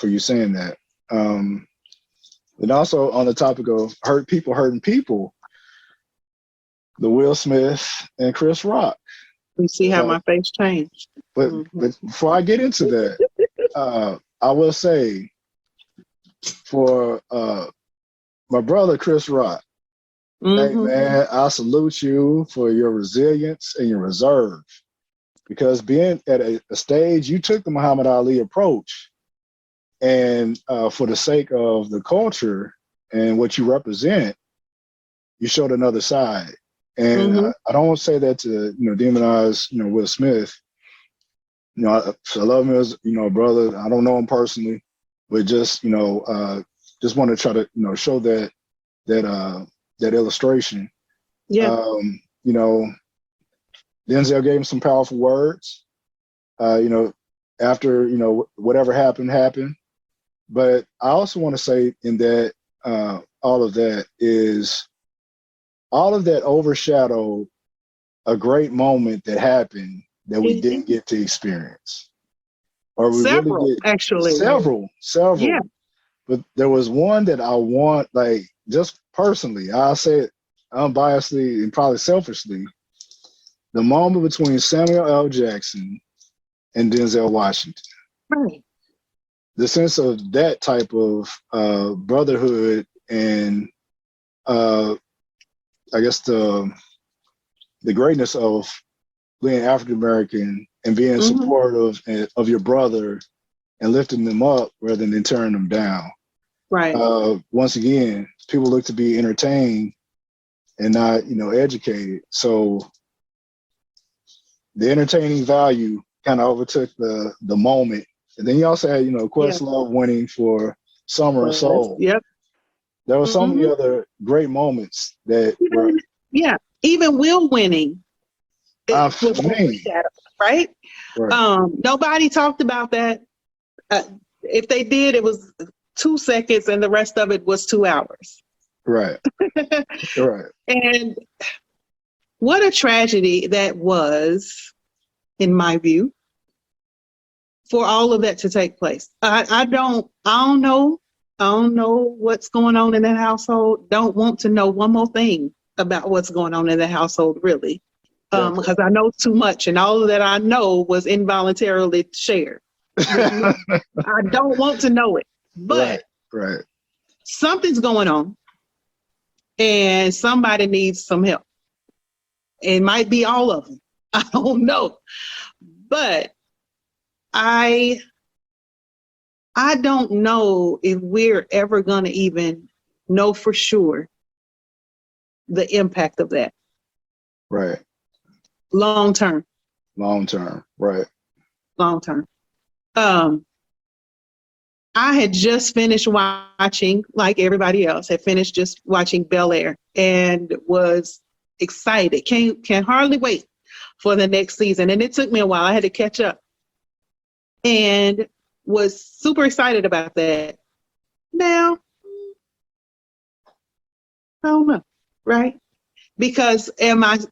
you saying that. And also on the topic of hurting people, the Will Smith and Chris Rock. You see how my face changed. But before I get into that, I will say for my brother Chris Rock, hey man, I salute you for your resilience and your reserve. Because being at a stage, you took the Muhammad Ali approach, and for the sake of the culture and what you represent, you showed another side. And I don't want to say that to demonize Will Smith. I love him as a brother. I don't know him personally, but just just want to try to show that illustration. Yeah. Denzel gave him some powerful words. After whatever happened. But I also want to say in that all of that overshadowed a great moment that happened that we didn't get to experience, or we several. Yeah. But there was one that I want, like, just personally, I'll say it unbiasedly and probably selfishly. The moment between Samuel L. Jackson and Denzel Washington. Right. The sense of that type of brotherhood and I guess the greatness of being African American and being supportive of your brother and lifting them up rather than tearing them down. Right. Once again, people look to be entertained and not educated. So the entertaining value kind of overtook the moment. And then you also had, Questlove winning for Summer of Soul. Yep. There were so many other great moments that were. Yeah. Even Will winning. Right? Nobody talked about that. If they did, it was 2 seconds and the rest of it was 2 hours. Right. Right. And what a tragedy that was, in my view, for all of that to take place. I don't know what's going on in that household. Don't want to know one more thing about what's going on in the household, really. Because I know too much, and all of that I know was involuntarily shared. I don't want to know it, but right. Something's going on, and somebody needs some help. It might be all of them. I don't know, but I don't know if we're ever going to even know for sure the impact of that. Right. Long term. Right. Long term. I had just finished watching, like everybody else, had finished just watching Bel-Air and was excited. Can hardly wait for the next season. And it took me a while. I had to catch up. And was super excited about that. Now, I don't know, right? Because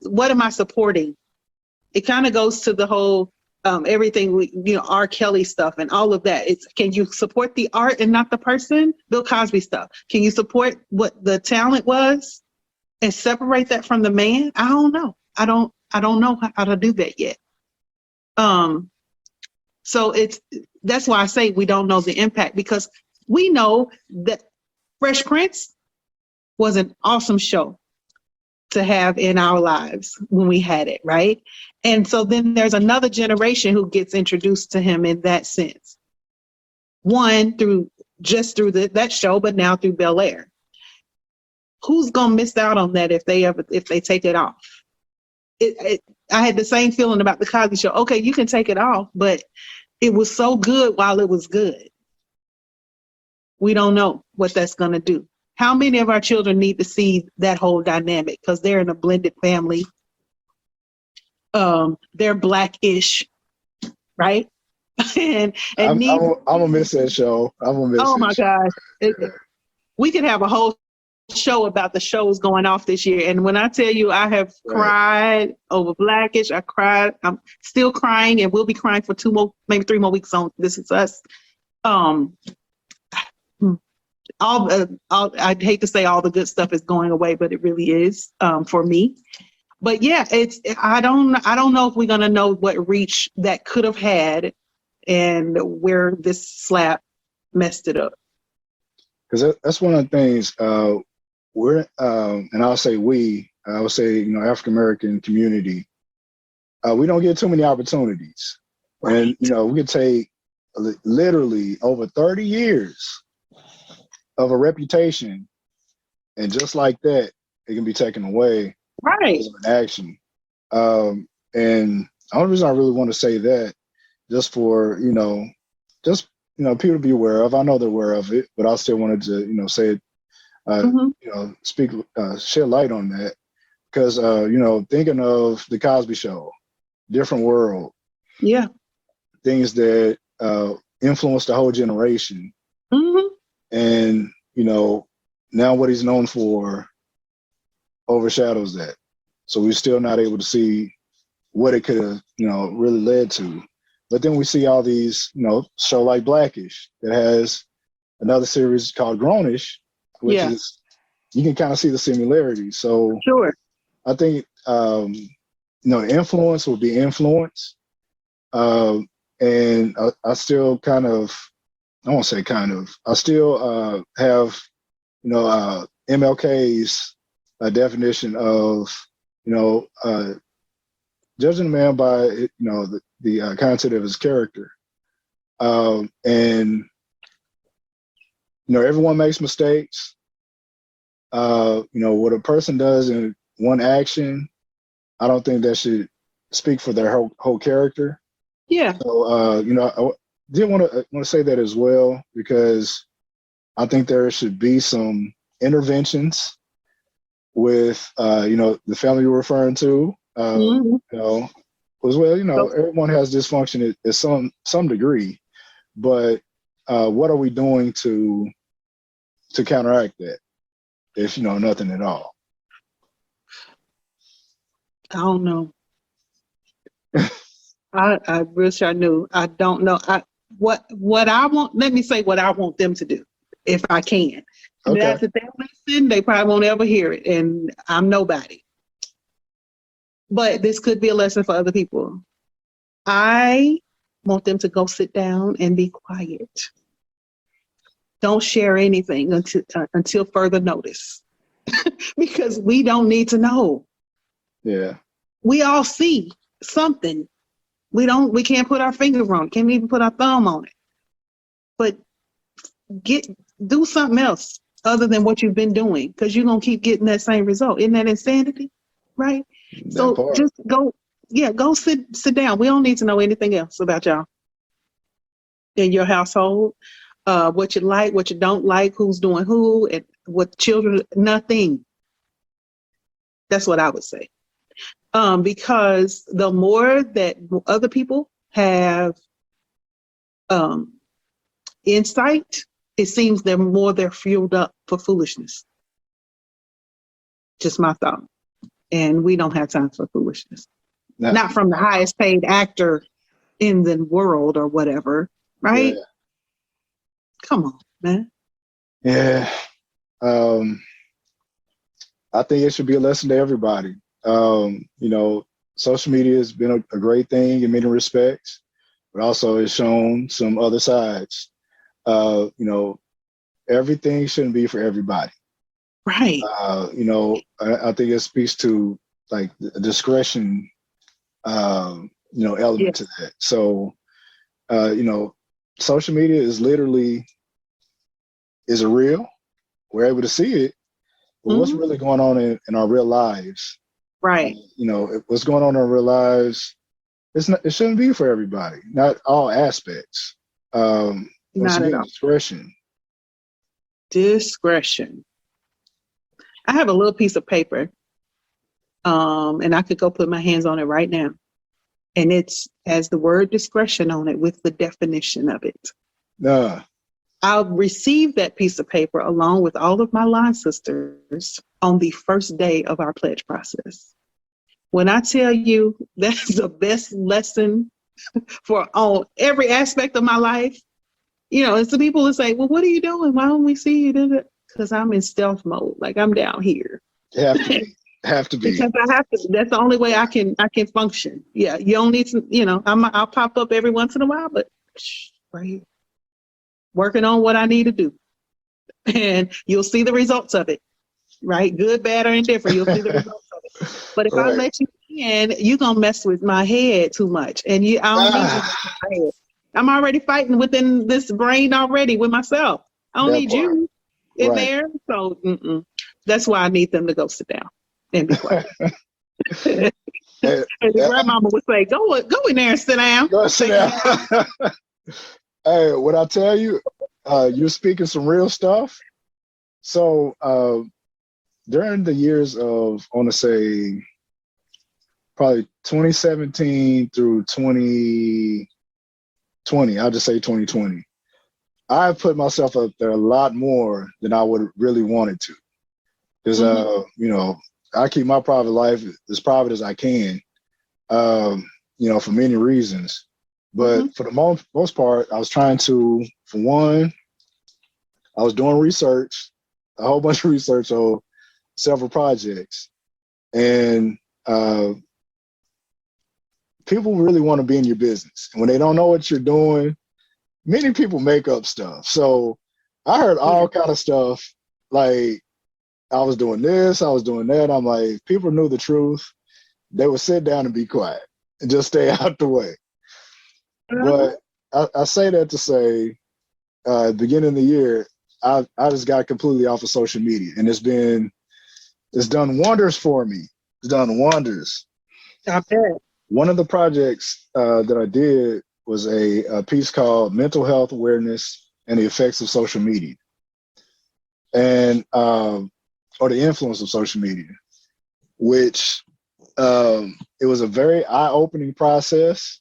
what am I supporting? It kind of goes to the whole everything R. Kelly stuff and all of that. Can you support the art and not the person? Bill Cosby stuff. Can you support what the talent was and separate that from the man? I don't know. I don't know how to do that yet. So that's why I say we don't know the impact, because we know that Fresh Prince was an awesome show. to have in our lives when we had it, right? And so then there's another generation who gets introduced to him in that sense. One through that show, but now through Bel Air. Who's gonna miss out on that if they take it off? I had the same feeling about the Cosby Show. Okay, you can take it off, but it was so good while it was good. We don't know what that's gonna do. How many of our children need to see that whole dynamic because they're in a blended family? They're Black-ish, right? and I'm gonna miss that show. I'm gonna miss. Oh my gosh, we could have a whole show about the shows going off this year. And when I tell you, I have cried over Black-ish. I cried. I'm still crying, and we'll be crying for 2 more, maybe 3 more weeks on This Is Us. I'd hate to say all the good stuff is going away, but it really is for me. But yeah, I don't know if we're gonna know what reach that could have had and where this slap messed it up. Because that's one of the things we're and I'll say I would say African American community, we don't get too many opportunities, right. And we could take literally over 30 years of a reputation, and just like that, it can be taken away. Right. As an action. And the only reason I really want to say that, just for people to be aware of. I know they're aware of it, but I still wanted to say it. Speak, shed light on that, because thinking of the Cosby Show, different world. Yeah. Things that influenced the whole generation. Mm-hmm. And now what he's known for overshadows that. So we're still not able to see what it could have, really led to. But then we see all these, show like Blackish that has another series called Grownish, which is, you can kind of see the similarities. So sure. I think, influence will be influence. And I still I still have, MLK's definition of, judging a man by, the content of his character. And, everyone makes mistakes. What a person does in one action, I don't think that should speak for their whole character. Yeah. So, I did want to say that as well, because I think there should be some interventions with, the family you're referring to, as well. Everyone has dysfunction at some degree, but what are we doing to counteract that? If nothing at all. I don't know. I wish I knew. I don't know. What I want. Let me say what I want them to do, if I can. Okay. That's if they listen, they probably won't ever hear it, and I'm nobody. But this could be a lesson for other people. I want them to go sit down and be quiet. Don't share anything until further notice, because we don't need to know. Yeah. We all see something. We can't put our finger on it. Can't even put our thumb on it. But do something else other than what you've been doing, because you're going to keep getting that same result. Isn't that insanity? Right? So just go sit down. We don't need to know anything else about y'all in your household, what you like, what you don't like, who's doing who, and what children, nothing. That's what I would say. Because the more that other people have insight, it seems they're fueled up for foolishness. Just my thought. And we don't have time for foolishness. No. Not from the highest paid actor in the world or whatever, right? Yeah. Come on, man. Yeah. I think it should be a lesson to everybody. Social media has been a great thing in many respects, but also it's shown some other sides. Everything shouldn't be for everybody. Right. I think it speaks to like the discretion, element to that. So, social media is literally, is it real? We're able to see it, but what's really going on in our real lives? Right. What's going on in our real lives? It shouldn't be for everybody, not all aspects. Once Not at again, all. Discretion. I have a little piece of paper, and I could go put my hands on it right now. And it's has the word discretion on it with the definition of it. I'll receive that piece of paper along with all of my line sisters on the first day of our pledge process. When I tell you that's the best lesson for on every aspect of my life, it's the people that say, well, what are you doing? Why don't we see you? Because I'm in stealth mode. Like I'm down here. You have to be. Because I have to. That's the only way I can function. Yeah. You don't need to, I'll pop up every once in a while, but right here. Working on what I need to do. And you'll see the results of it. Right? Good, bad, or indifferent. You'll see the results of it. But if I let you in, you're going to mess with my head too much. And I don't need you to mess with my head. I'm already fighting within this brain already with myself. I don't need you in there. So that's why I need them to go sit down and be quiet. And the grandmama would say, go in there and sit down. Go sit down. Hey, what I tell you, you're speaking some real stuff. So during the years of, I want to say, probably 2017 through 2020, I'll just say 2020, I put myself up there a lot more than I would really wanted to. Because, I keep my private life as private as I can, for many reasons. But for the most part, I was trying to, for one, I was doing research, a whole bunch of research on several projects. And people really want to be in your business. And when they don't know what you're doing, many people make up stuff. So I heard all kind of stuff, like I was doing this, I was doing that. I'm like, if people knew the truth, they would sit down and be quiet and just stay out the way. But I say that to say, at the beginning of the year, I just got completely off of social media, and it's done wonders for me. It's done wonders. I bet. One of the projects that I did was a piece called Mental Health Awareness and the Effects of Social Media, and or the influence of social media, which it was a very eye-opening process.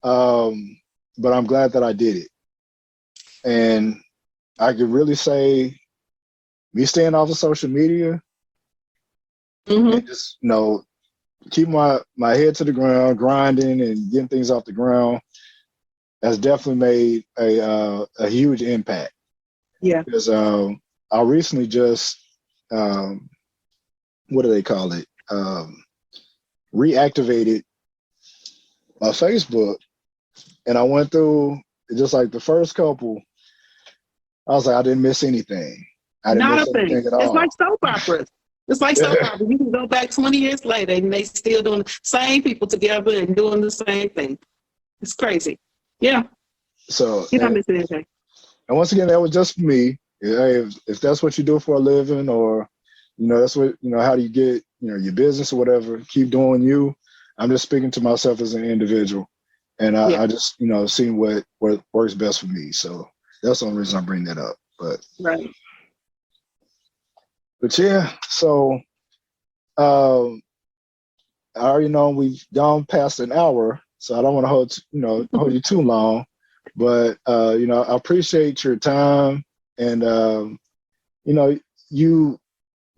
But I'm glad that I did it. And I could really say me staying off of social media and just, keep my head to the ground, grinding and getting things off the ground has definitely made a huge impact. Yeah. Because I recently just, what do they call it? Reactivated my Facebook. And I went through just like the first couple. I was like, I didn't miss anything. I didn't miss anything at all. It's like soap operas. It's like soap operas. You can go back 20 years later and they still doing the same people together and doing the same thing. It's crazy. Yeah. So you don't miss anything. And once again, that was just for me. If that's what you do for a living, or that's what how do you get your business or whatever, keep doing you. I'm just speaking to myself as an individual. And I just, seeing what works best for me. So that's the only reason I bring that up. But yeah, so I already know we've gone past an hour, so I don't want to hold you too long. But I appreciate your time and you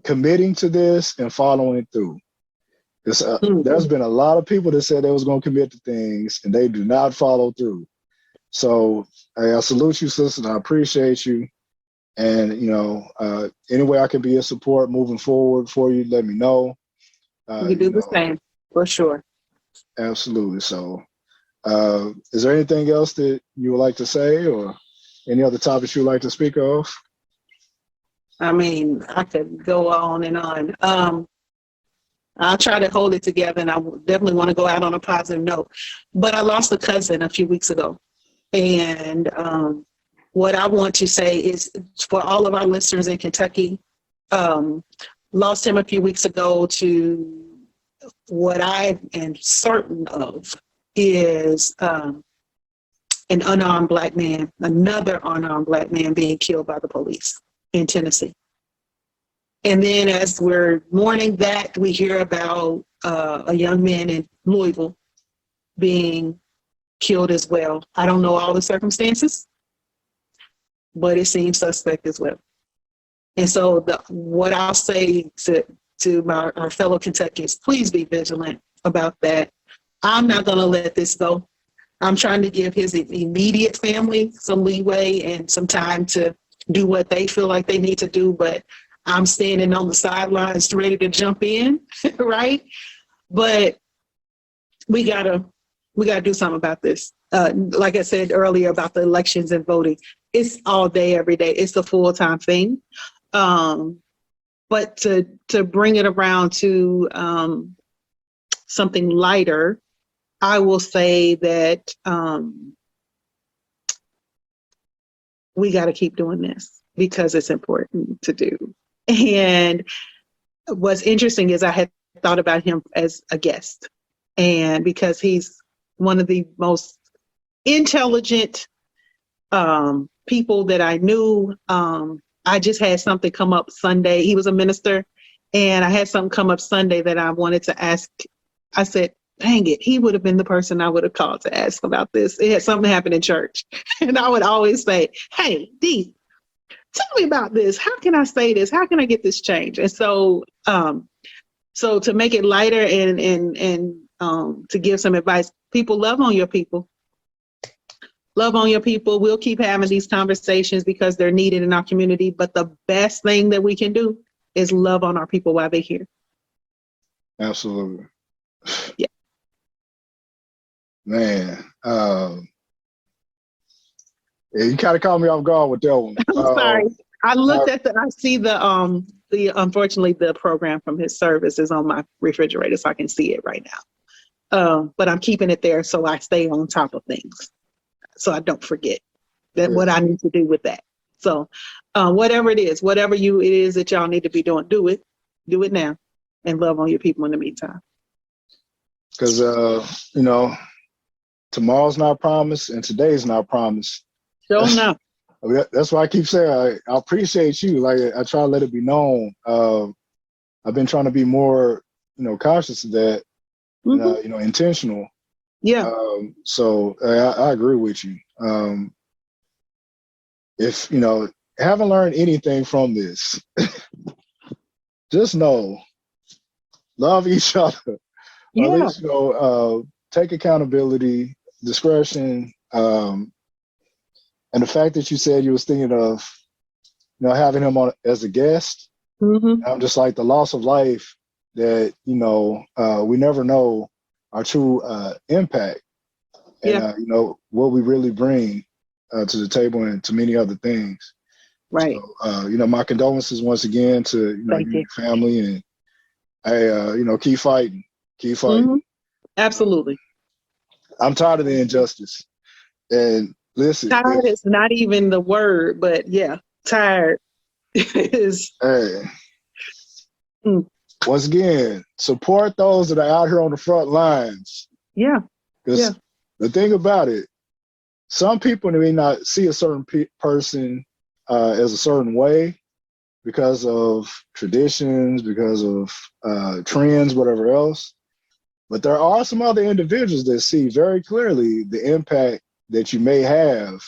committing to this and following through. There's been a lot of people that said they was going to commit to things and they do not follow through. So I salute you, sister, and I appreciate you. And, any way I can be a support moving forward for you, let me know. You do the same, for sure. Absolutely. So is there anything else that you would like to say, or any other topics you would like to speak of? I mean, I could go on and on. I'll try to hold it together, and I definitely want to go out on a positive note. But I lost a cousin a few weeks ago. And what I want to say is, for all of our listeners in Kentucky, lost him a few weeks ago to what I am certain of is an unarmed Black man, another unarmed Black man being killed by the police in Tennessee. And then as we're mourning that, we hear about a young man in Louisville being killed as well. I don't know all the circumstances, but it seems suspect as well. And so what I'll say to our fellow Kentuckians, please be vigilant about that. I'm not going to let this go. I'm trying to give his immediate family some leeway and some time to do what they feel like they need to do, but I'm standing on the sidelines ready to jump in, right? But we gotta do something about this. Like I said earlier about the elections and voting, it's all day, every day. It's a full-time thing. But to bring it around to something lighter, I will say that we got to keep doing this because it's important to do. And what's interesting is I had thought about him as a guest, and because he's one of the most intelligent people that I knew. I just had something come up Sunday. He was a minister, and I had something come up Sunday that I wanted to ask. I said, dang it, he would have been the person I would have called to ask about this. It had something happen in church. And I would always say, hey, Dee, tell me about this. How can I say this? How can I get this changed? And so to make it lighter and to give some advice, people, love on your people. Love on your people. We'll keep having these conversations because they're needed in our community. But the best thing that we can do is love on our people while they're here. Absolutely. Yeah. Man, yeah, you kind of caught me off guard with that one. I'm sorry. I looked at I see the unfortunately the program from his service is on my refrigerator, so I can see it right now. But I'm keeping it there so I stay on top of things, so I don't forget what I need to do with that. So whatever it is that y'all need to be doing, do it now, and love on your people in the meantime. Because tomorrow's not promised and today's not promised. Sure enough. That's why I keep saying I appreciate you. Like, I try to let it be known. I've been trying to be more, cautious of that, intentional. Yeah. So I agree with you. If haven't learned anything from this, just know, love each other. Yeah. At least take accountability, discretion. And the fact that you said you was thinking of, having him on as a guest, I'm just like, the loss of life that, we never know our true impact and, what we really bring to the table and to many other things. Right. So, my condolences once again to, you and your family, and keep fighting. Keep fighting. Mm-hmm. Absolutely. I'm tired of the injustice. And listen, tired is not even the word, but yeah, tired is. Hey, once again, support those that are out here on the front lines. Yeah. Because the thing about it, some people may not see a certain person as a certain way because of traditions, because of trends, whatever else. But there are some other individuals that see very clearly the impact that you may have,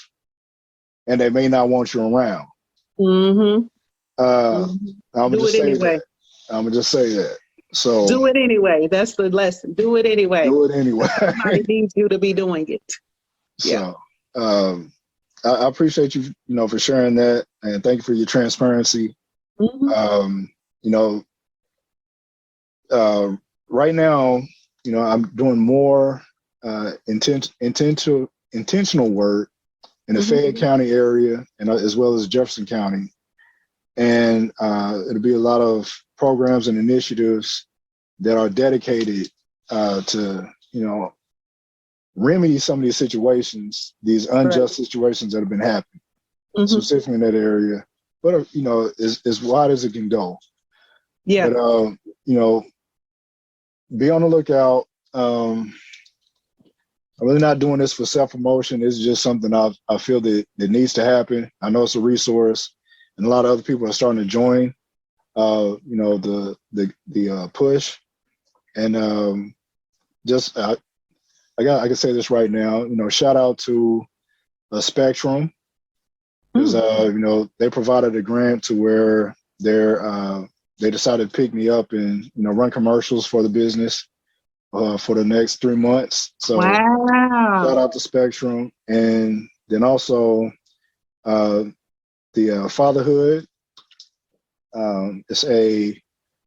and they may not want you around. I'm gonna just say that. I'm gonna just say that. So do it anyway. That's the lesson. Do it anyway. Do it anyway. Somebody needs you to be doing it. So I appreciate you, for sharing that, and thank you for your transparency. Right now, I'm doing more intentional work in the Fayette County area, and as well as Jefferson County, and it'll be a lot of programs and initiatives that are dedicated to, remedy some of these situations, these unjust situations that have been happening, specifically in that area. But as wide as it can go. Yeah. But be on the lookout. I'm really not doing this for self-promotion. It's just something I feel that needs to happen. I know it's a resource, and a lot of other people are starting to join. The push, and I can say this right now. Shout out to Spectrum, because they provided a grant to where they decided to pick me up and run commercials for the business for the next 3 months. So shout out to Spectrum, and then also the Fatherhood. It's a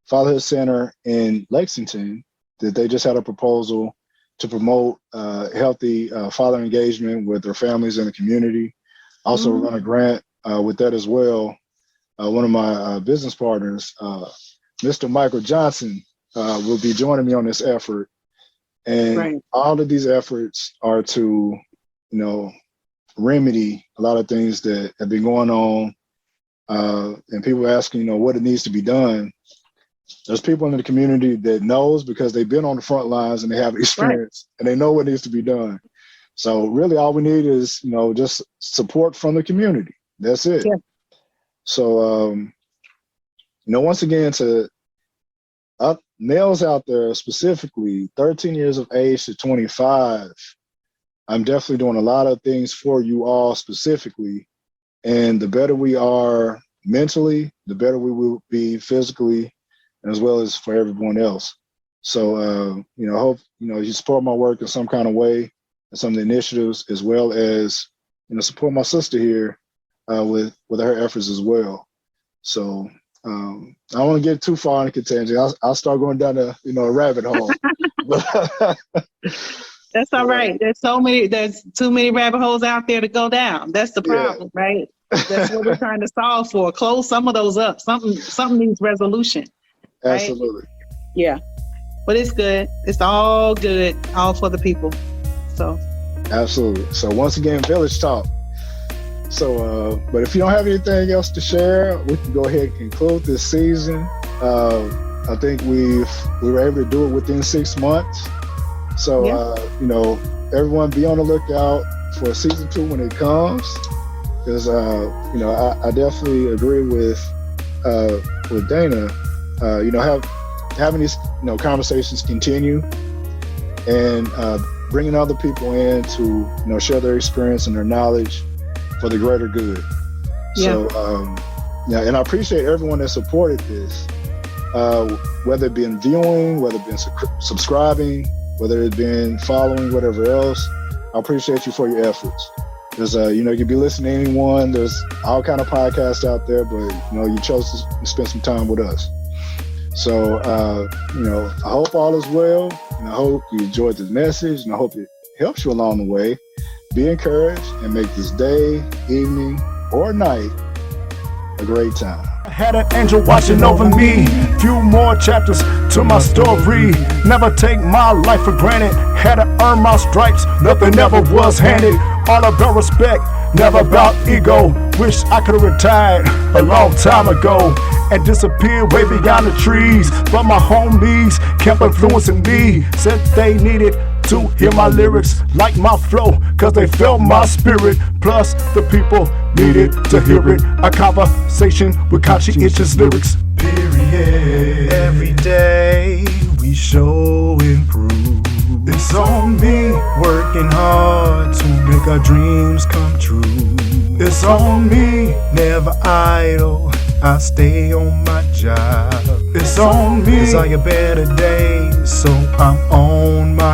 fatherhood center in Lexington that they just had a proposal to promote healthy father engagement with their families in the community. Also run a grant with that as well. One of my business partners, Mr. Michael Johnson, will be joining me on this effort. And all of these efforts are to, remedy a lot of things that have been going on. And people asking, what it needs to be done. There's people in the community that knows, because they've been on the front lines and they have experience and they know what needs to be done. So really all we need is, just support from the community. That's it. Yeah. So, once again, to males out there, specifically 13 years of age to 25, I'm definitely doing a lot of things for you all specifically. And the better we are mentally, the better we will be physically, as well as for everyone else. So, I hope, you support my work in some kind of way, and some of the initiatives, as well as, support my sister here with her efforts as well. So I don't want to get too far into tangent. I'll start going down a rabbit hole. That's all right. There's too many rabbit holes out there to go down. That's the problem, right? That's what we're trying to solve for. Close some of those up. Something needs resolution. Right? Absolutely. Yeah. But it's good. It's all good. All for the people. So. Absolutely. So once again, Village Talk. So, but if you don't have anything else to share, we can go ahead and conclude this season. I think we were able to do it within 6 months. So, everyone be on the lookout for season 2 when it comes. Because, I definitely agree with Dana. Having these, conversations continue, and bringing other people in to, share their experience and their knowledge for the greater good. Yeah. So, and I appreciate everyone that supported this, whether it been viewing, whether it been subscribing, whether it been following, whatever else. I appreciate you for your efforts. Because, you could be listening to anyone. There's all kind of podcasts out there, but, you chose to spend some time with us. So, I hope all is well, and I hope you enjoyed this message, and I hope it helps you along the way. Be encouraged and make this day, evening, or night a great time. I had an angel watching over me. Few more chapters to my story. Never take my life for granted. Had to earn my stripes. Nothing ever was handed. All about respect, never about ego. Wish I could have retired a long time ago and disappeared way beyond the trees. But my homies kept influencing me. Said they needed to hear my lyrics, like my flow, cause they felt my spirit. Plus the people needed to hear it. A conversation with conscientious lyrics. Period. Every day we show improve. It's on me, working hard to make our dreams come true. It's on me, never idle, I stay on my job. It's on me, desire better days, so I'm on my